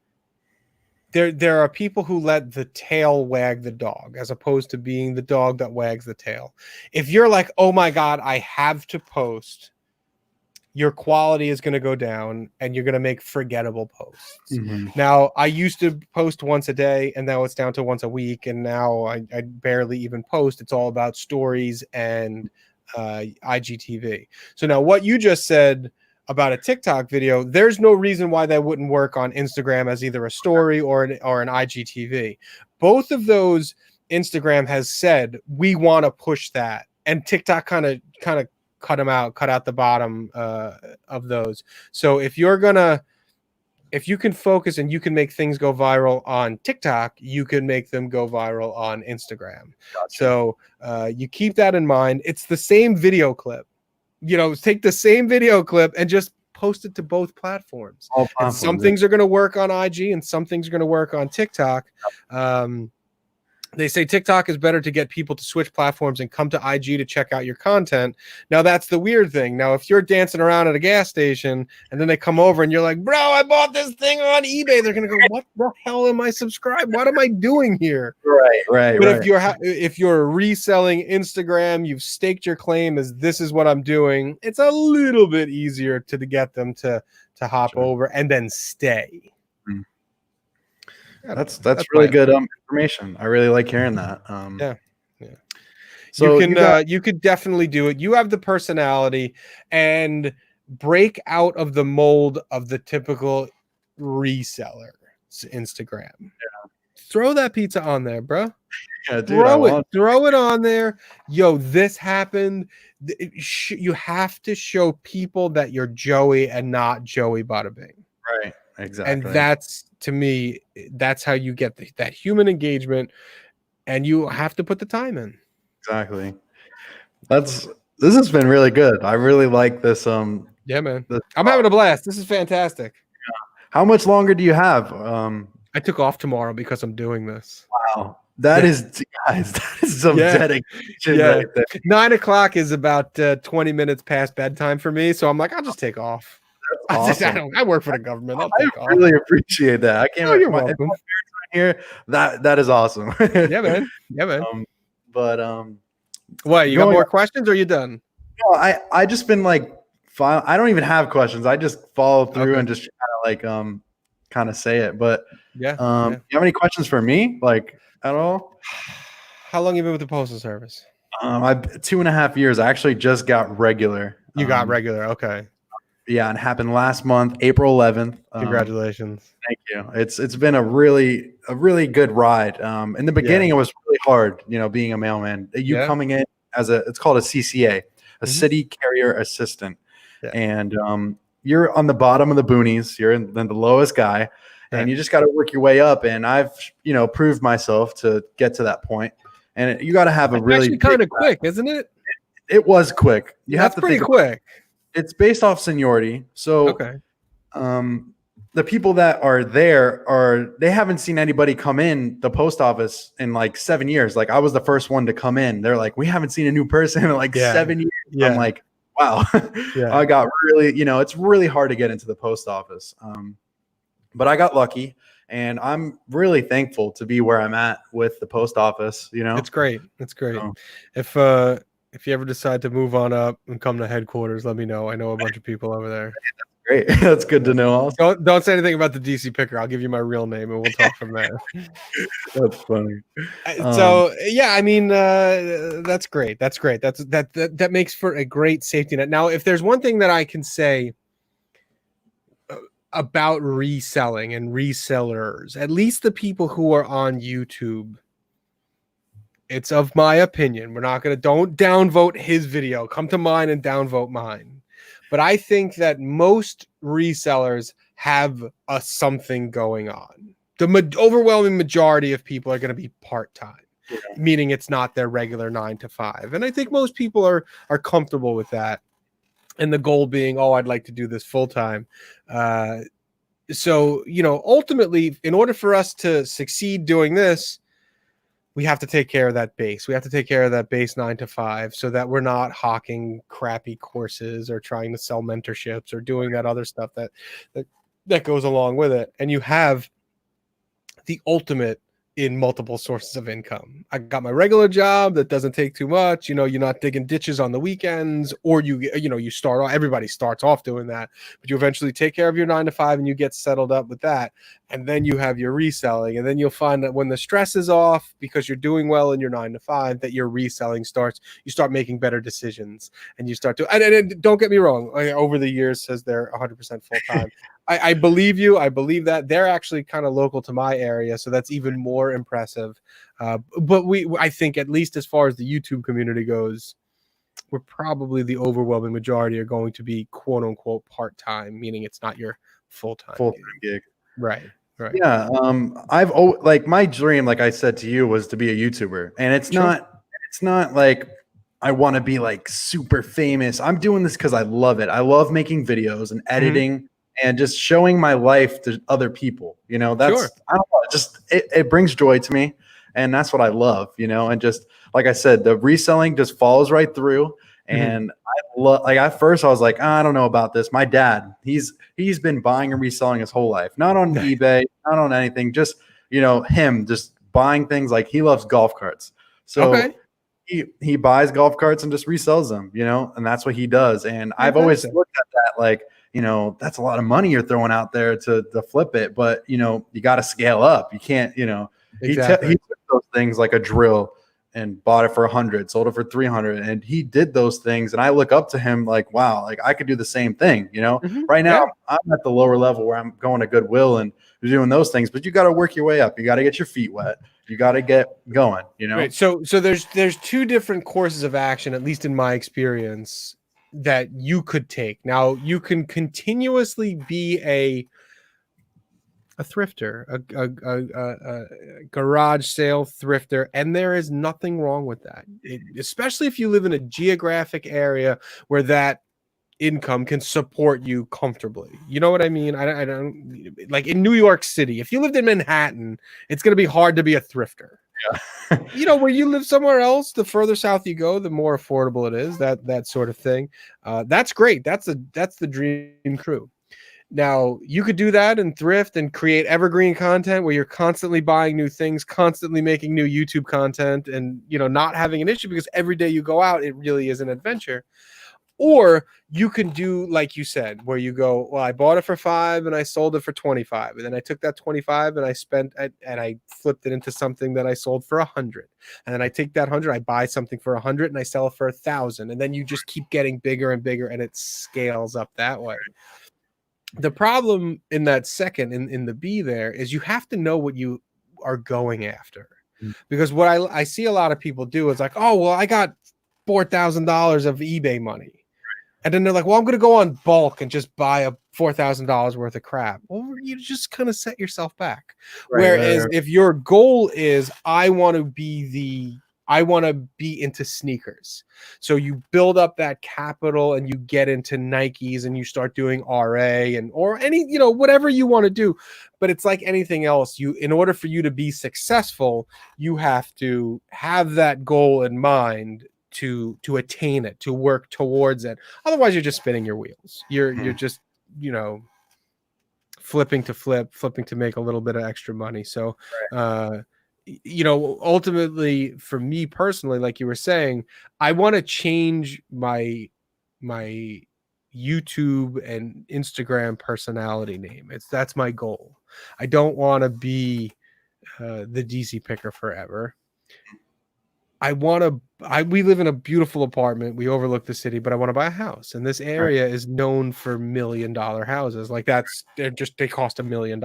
there are people who let the tail wag the dog as opposed to being the dog that wags the tail. If you're like, oh my God, I have to post, your quality is going to go down and you're going to make forgettable posts. Now, I used to post once a day and now it's down to once a week. And now I barely even post. It's all about stories and IGTV. So now what you just said about a TikTok video, there's no reason why that wouldn't work on Instagram as either a story or an IGTV. Both of those, Instagram has said, we want to push that. And TikTok kind of cut out the bottom of those. So if you can focus and you can make things go viral on TikTok, you can make them go viral on Instagram. Gotcha. So you keep that in mind. It's the same video clip. Take the same video clip and just post it to both platforms. And some things are going to work on IG and some things are going to work on TikTok. They say TikTok is better to get people to switch platforms and come to IG to check out your content. Now, that's the weird thing. Now, if you're dancing around at a gas station and then they come over and you're like, bro, I bought this thing on eBay, they're going to go, what the hell am I subscribed? What am I doing here? Right. But if you're reselling Instagram, you've staked your claim as this is what I'm doing, it's a little bit easier to get them to hop over and then stay. That's really good information. I really like hearing that. So you could definitely do it. You have the personality and break out of the mold of the typical reseller Instagram. Throw that pizza on there, bro. Dude, throw it on there. Yo, this happened. You have to show people that you're Joey and not Joey Bada Bing. Right. Exactly. And that's, to me, that's how you get that human engagement, and you have to put the time in. Exactly. This has been really good. I really like this. Yeah, man. I'm having a blast. This is fantastic. How much longer do you have? I took off tomorrow because I'm doing this. Wow. That is some dedication right there. 9 o'clock is about 20 minutes past bedtime for me. So I'm like, I'll just take off. Awesome. I work for the government. I really appreciate that. I can't. Oh, you're welcome. Here, that is awesome. Yeah, man. What, you got more questions or are you done? No, I just been like, I don't even have questions. I just follow through and just kind of say it. But you have any questions for me, like at all? How long have you been with the Postal Service? 2.5 years. I actually just got regular. You got regular, okay. Yeah, it happened last month, April 11th. Congratulations. Thank you. It's been a really good ride. In the beginning, it was really hard, being a mailman. Coming in as it's called a CCA, a city carrier assistant. Yeah. And you're on the bottom of the boonies. You're the lowest guy. And you just got to work your way up. And I've, proved myself to get to that point. And you got to have a really kind of quick, isn't it? It was quick. That's pretty quick. It's based off seniority. So, the people that are there they haven't seen anybody come in the post office in like 7 years. Like I was the first one to come in. They're like, we haven't seen a new person in like Yeah. 7 years. I'm Yeah. like, wow. Yeah. I got really, it's really hard to get into the post office. But I got lucky, and I'm really thankful to be where I'm at with the post office. It's great. It's great. So, If you ever decide to move on up and come to headquarters, let me know. I know a bunch of people over there. great. That's good to know. Also, Don't say anything about the DC Picker. I'll give you my real name and we'll talk from there. that's funny. So yeah, I mean, that's great. That's great. That makes for a great safety net. Now, if there's one thing that I can say about reselling and resellers, at least the people who are on YouTube, it's of my opinion. We're not going to, don't downvote his video. Come to mine and downvote mine. But I think that most resellers have a something going on. The overwhelming majority of people are going to be part-time, meaning it's not their regular 9 to 5. And I think most people are comfortable with that. And the goal being, oh, I'd like to do this full-time. So, ultimately, in order for us to succeed doing this, we have to take care of that base. We have to take care of that base 9 to 5 so that we're not hawking crappy courses or trying to sell mentorships or doing that other stuff that goes along with it. And you have the ultimate in multiple sources of income. I got my regular job that doesn't take too much. You're not digging ditches on the weekends, or you start off, everybody starts off doing that, but you eventually take care of your 9 to 5 and you get settled up with that. And then you have your reselling. And then you'll find that when the stress is off, because you're doing well in your 9 to 5, that your reselling starts, you start making better decisions and you start to, and don't get me wrong, over the years says they're 100% full time. I believe you. I believe that they're actually kind of local to my area, so that's even more impressive. But I think, at least as far as the YouTube community goes, we're probably the overwhelming majority are going to be quote unquote part-time, meaning it's not your full-time gig. Right. Yeah. Like my dream, like I said to you, was to be a YouTuber, and it's not like I want to be like super famous. I'm doing this because I love it. I love making videos and editing and just showing my life to other people. I don't know, just it brings joy to me, and that's what I love. And just like I said, the reselling just follows right through. And I love, like, at first I was like, I don't know about this. My dad, he's been buying and reselling his whole life, not on eBay, not on anything, just him just buying things. Like, he loves golf carts, so he buys golf carts and just resells them, and that's what he does. And I've always looked at that like, that's a lot of money you're throwing out there to flip it, but you got to scale up. You can't, he took those things like a drill and bought it for 100, sold it for 300, and he did those things. And I look up to him like, wow, like I could do the same thing. Right now I'm at the lower level where I'm going to Goodwill and doing those things, but you got to work your way up. You got to get your feet wet. You got to get going, Right. So there's two different courses of action, at least in my experience, that you could take. Now, you can continuously be a thrifter, a garage sale thrifter, and there is nothing wrong with that, especially if you live in a geographic area where that income can support you comfortably. You know what I mean? I don't like in New York City. If you lived in Manhattan, it's going to be hard to be a thrifter. Yeah. Where you live somewhere else, the further south you go, the more affordable it is. That sort of thing. That's great. That's the dream crew. Now, you could do that and thrift and create evergreen content where you're constantly buying new things, constantly making new YouTube content, and not having an issue because every day you go out, it really is an adventure. Or you can do like you said, where you go, well, I bought it for 5 and I sold it for 25, and then I took that 25 and I spent and I flipped it into something that I sold for 100, and then I take that 100, I buy something for 100 and I sell it for 1,000, and then you just keep getting bigger and bigger, and it scales up that way. The problem in that second, in the B there, is you have to know what you are going after. Because what I see a lot of people do is like, oh, well, I got $4,000 of eBay money. And then they're like, well, I'm going to go on bulk and just buy a $4,000 worth of crap. Well, you just kind of set yourself back. Whereas if your goal is, I want to be I want to be into sneakers. So you build up that capital and you get into Nikes and you start doing RA and or any, whatever you want to do. But it's like anything else. In order for you to be successful, you have to have that goal in mind to attain it, to work towards it. Otherwise, you're just spinning your wheels. You're just, flipping to make a little bit of extra money. So, ultimately for me personally, like you were saying, I want to change my YouTube and Instagram personality name. That's my goal. I don't want to be the DC Picker forever. We live in a beautiful apartment. We overlook the city, but I want to buy a house. And this area is known for $1 million houses. Like they cost $1 million.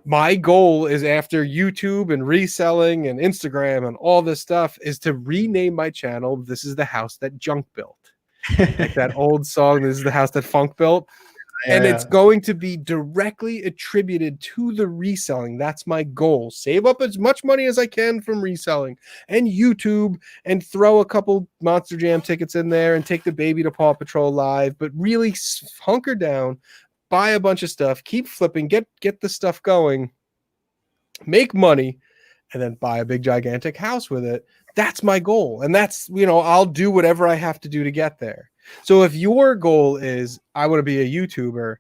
My goal is, after YouTube and reselling and Instagram and all this stuff, is to rename my channel. This is the house that Junk built. Like that old song, this is the house that Funk built. And it's going to be directly attributed to the reselling. That's my goal. Save up as much money as I can from reselling and YouTube, and throw a couple Monster Jam tickets in there and take the baby to Paw Patrol Live, but really hunker down, buy a bunch of stuff, keep flipping, get the stuff going, make money, and then buy a big gigantic house with it. That's my goal. And that's, I'll do whatever I have to do to get there. So if your goal is, I want to be a YouTuber,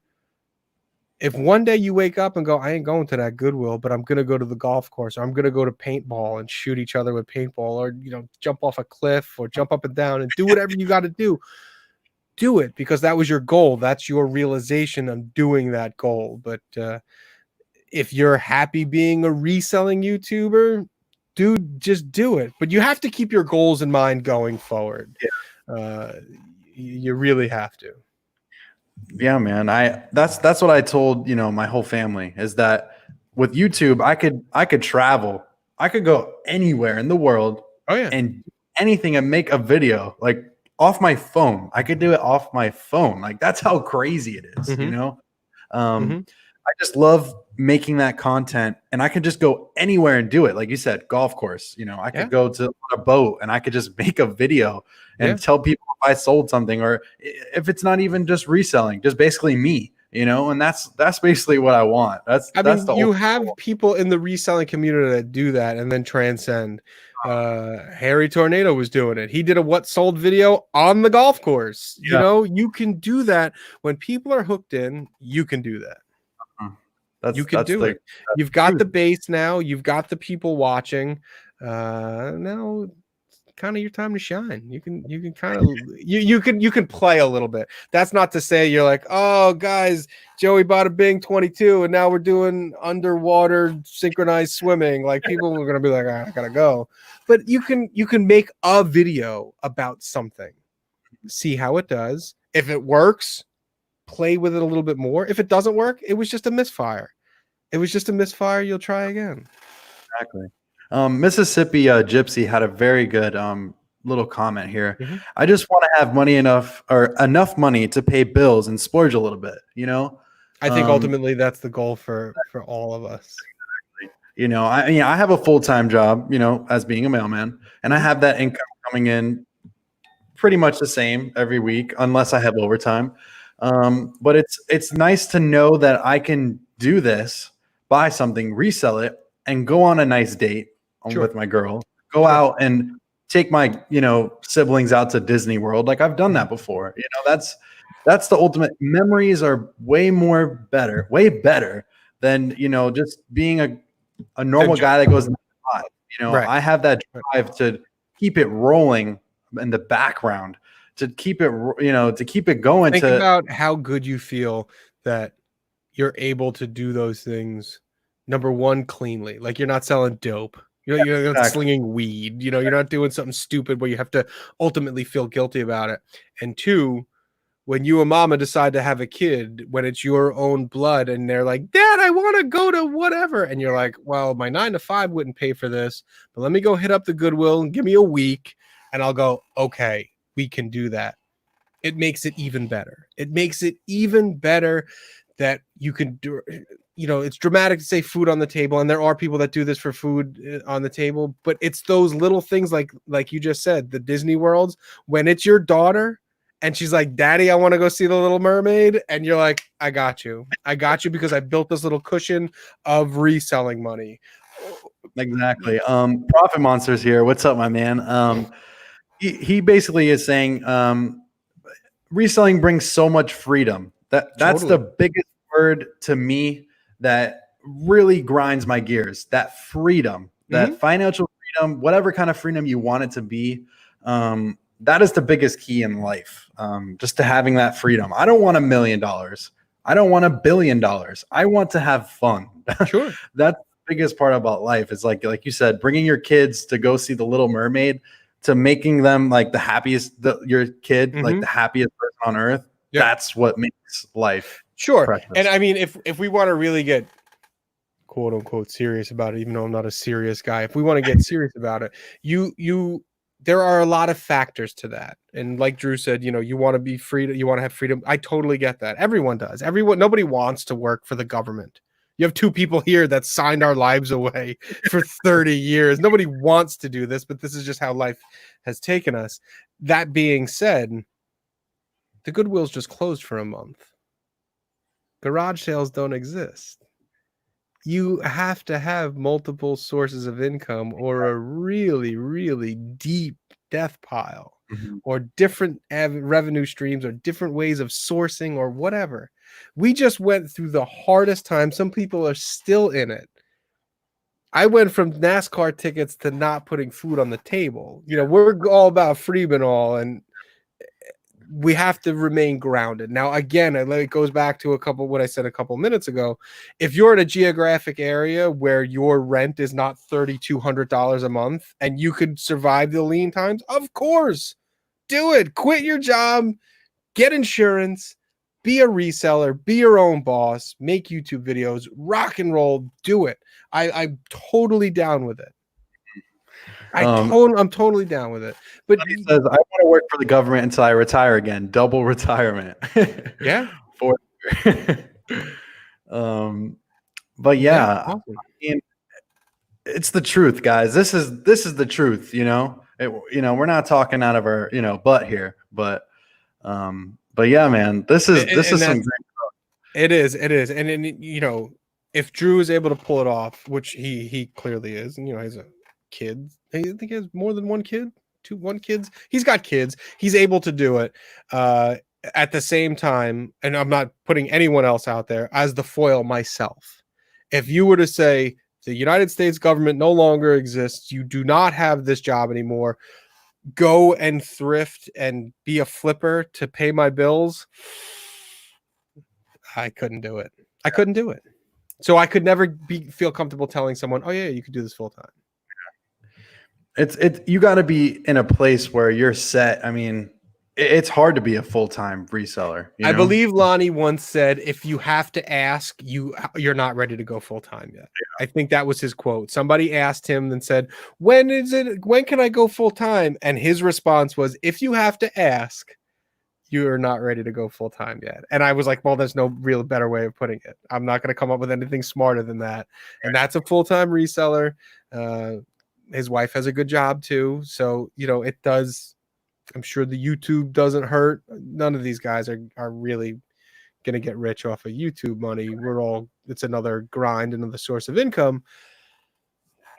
if one day you wake up and go, I ain't going to that Goodwill, but I'm going to go to the golf course, or I'm going to go to paintball and shoot each other with paintball, or, jump off a cliff or jump up and down and do whatever you got to do it, because that was your goal. That's your realization of doing that goal. But if you're happy being a reselling YouTuber, dude, just do it. But you have to keep your goals in mind going forward. You really have to. Yeah, man. That's what I told, my whole family, is that with YouTube, I could travel. I could go anywhere in the world. Oh yeah. And anything, and make a video like off my phone. I could do it off my phone. Like, that's how crazy it is, I just love making that content, and I could just go anywhere and do it. Like you said, golf course, I could go to a boat and I could just make a video and tell people if I sold something, or if it's not even just reselling, just basically me, and that's basically what I want. You have people in the reselling community that do that and then transcend. Harry Tornado was doing it. He did a what sold video on the golf course. You can do that. When people are hooked in, you can do that. You can do it. You've got the base now. You've got the people watching. Now, kind of your time to shine. You can kind of you can play a little bit. That's not to say you're like, oh guys, Joey Bada Bing 22, and now we're doing underwater synchronized swimming. Like, people are gonna be like, I gotta go. But you can make a video about something. See how it does. If it works, play with it a little bit more. If it doesn't work, it was just a misfire. You'll try again. Exactly. Mississippi Gypsy had a very good little comment here. I just want to have enough money to pay bills and splurge a little bit. I think ultimately that's the goal for all of us. I have a full-time job, as being a mailman, and I have that income coming in pretty much the same every week, unless I have overtime. But it's nice to know that I can do this, buy something, resell it, and go on a nice date with my girl, go out and take my, siblings out to Disney World. Like, I've done that before. That's the ultimate. Memories are way better than, just being a normal guy that goes in the live. I have that drive to keep it rolling in the background, to keep it going. Think about how good you feel that you're able to do those things. Number one, cleanly. Like, you're not selling dope. You're not slinging weed. You're not doing something stupid where you have to ultimately feel guilty about it. And two, when you and mama decide to have a kid, when it's your own blood, and they're like, Dad, I want to go to whatever. And you're like, well, my 9 to 5 wouldn't pay for this, but let me go hit up the Goodwill and give me a week. And I'll go, okay, we can do that. It makes it even better. It makes it even better that you can do. it's dramatic to say food on the table, and there are people that do this for food on the table, but it's those little things like you just said, the Disney worlds, when it's your daughter and she's like, Daddy, I want to go see the Little Mermaid, and you're like, I got you because I built this little cushion of reselling money. Exactly. Profit Monsters here. What's up, my man? He basically is saying reselling brings so much freedom. That's the Totally. biggest word to me that really grinds my gears. That freedom, Mhm. that financial freedom, whatever kind of freedom you want it to be. That is the biggest key in life. Just to having that freedom. I don't want $1,000,000. I don't want $1,000,000,000. I want to have fun. Sure. That's the biggest part about life. Is like you said, bringing your kids to go see the Little Mermaid, to making them like the happiest, your kid like Mhm. the happiest person on earth. Yep. That's what makes life Sure. precious. And I mean, if we want to really get quote unquote serious about it, even though I'm not a serious guy, if we want to get serious about it, there are a lot of factors to that. And like Drew said, you want to be free, you want to have freedom. I totally get that. Everyone does. Nobody wants to work for the government. You have two people here that signed our lives away for 30 years. Nobody wants to do this, but this is just how life has taken us. That being said, the Goodwill's just closed for a month. Garage sales don't exist. You have to have multiple sources of income or a really, really deep death pile, Mhm. or different revenue streams or different ways of sourcing or whatever. We just went through the hardest time. Some people are still in it. I went from NASCAR tickets to not putting food on the table. We're all about freedom and all, and we have to remain grounded. Now, again, it goes back to what I said a couple minutes ago. If you're in a geographic area where your rent is not $3,200 a month and you could survive the lean times, of course, do it. Quit your job, get insurance, be a reseller, be your own boss, make YouTube videos, rock and roll, do it. I'm totally down with it. I'm totally down with it. But He says, I want to work for the government until I retire again. Double retirement. yeah. For but yeah, Awesome. I mean, it's the truth, guys. This is the truth. We're not talking out of our butt here, but yeah, man, this is some great. It is, and if Drew is able to pull it off, which he clearly is, and he's a kid. I think he has more than one kid, one kids. He's got kids. He's able to do it. At the same time, and I'm not putting anyone else out there as the foil myself. If you were to say the United States government no longer exists, you do not have this job anymore, go and thrift and be a flipper to pay my bills, I couldn't do it. So I could never feel comfortable telling someone, oh yeah, you could do this full time. You got to be in a place where you're set. I mean, it's hard to be a full-time reseller. I believe Lonnie once said, if you have to ask, you're not ready to go full time yet. Yeah. I think that was his quote. Somebody asked him and said, when can I go full time? And his response was, if you have to ask, you are not ready to go full time yet. And I was like, well, there's no real better way of putting it. I'm not going to come up with anything smarter than that. And that's a full-time reseller. His wife has a good job too. So, it does. I'm sure the YouTube doesn't hurt. None of these guys are really going to get rich off of YouTube money. It's another grind, another source of income.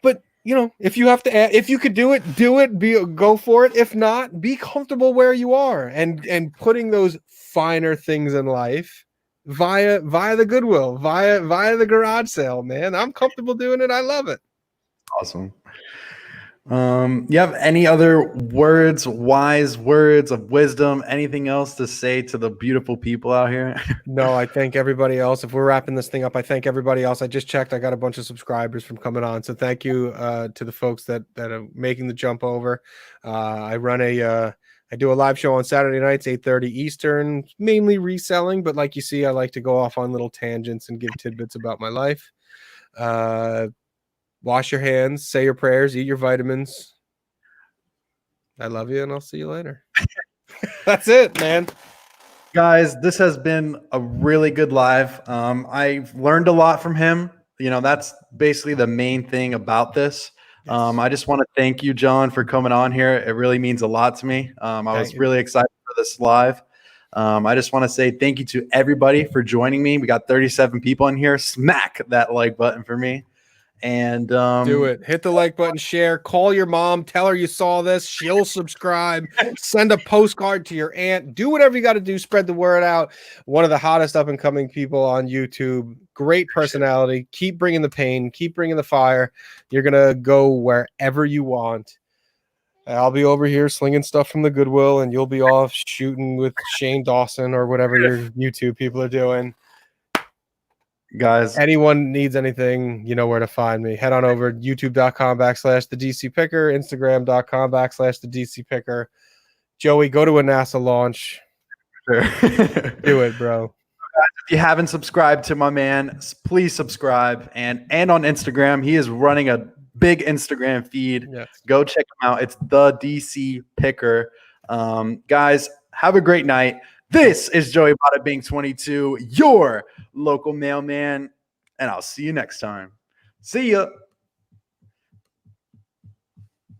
But if you have to, if you could do it, go for it. If not, be comfortable where you are, and putting those finer things in life via the Goodwill, via the garage sale, man. I'm comfortable doing it. I love it. Awesome. You have any other wise words of wisdom, anything else to say to the beautiful people out here? No, I thank everybody else. If we're wrapping this thing up, I thank everybody else. I just checked. I got a bunch of subscribers from coming on. So thank you to the folks that are making the jump over. I do a live show on Saturday nights, 8:30 Eastern, mainly reselling. But like you see, I like to go off on little tangents and give tidbits about my life. Wash your hands, say your prayers, eat your vitamins. I love you, and I'll see you later. That's it, man. Guys, this has been a really good live. I've learned a lot from him. That's basically the main thing about this. Yes. I just want to thank you, John, for coming on here. It really means a lot to me. I Thank was you. really excited for this live. I just want to say thank you to everybody for joining me. We got 37 people in here. Smack that like button for me. And Do it. Hit the like button, share, call your mom, tell her you saw this. She'll subscribe, send a postcard to your aunt, do whatever you got to do, spread the word out. One of the hottest up and coming people on YouTube. Great personality. Keep bringing the pain, keep bringing the fire. You're going to go wherever you want. I'll be over here slinging stuff from the Goodwill, and you'll be off shooting with Shane Dawson or whatever your YouTube people are doing. guys, Anyone needs anything, you know where to find me. Head on over youtube.com/TheDCPicker, Instagram.com/TheDCPicker. Joey, go to a NASA launch. sure. Do it, bro. If you haven't subscribed to my man, please subscribe. And on Instagram, he is running a big Instagram feed. Yes. Go check him out. It's the DC Picker. Guys, have a great night. This is Joey Bada Bing 22, your local mailman, and I'll see you next time. See ya.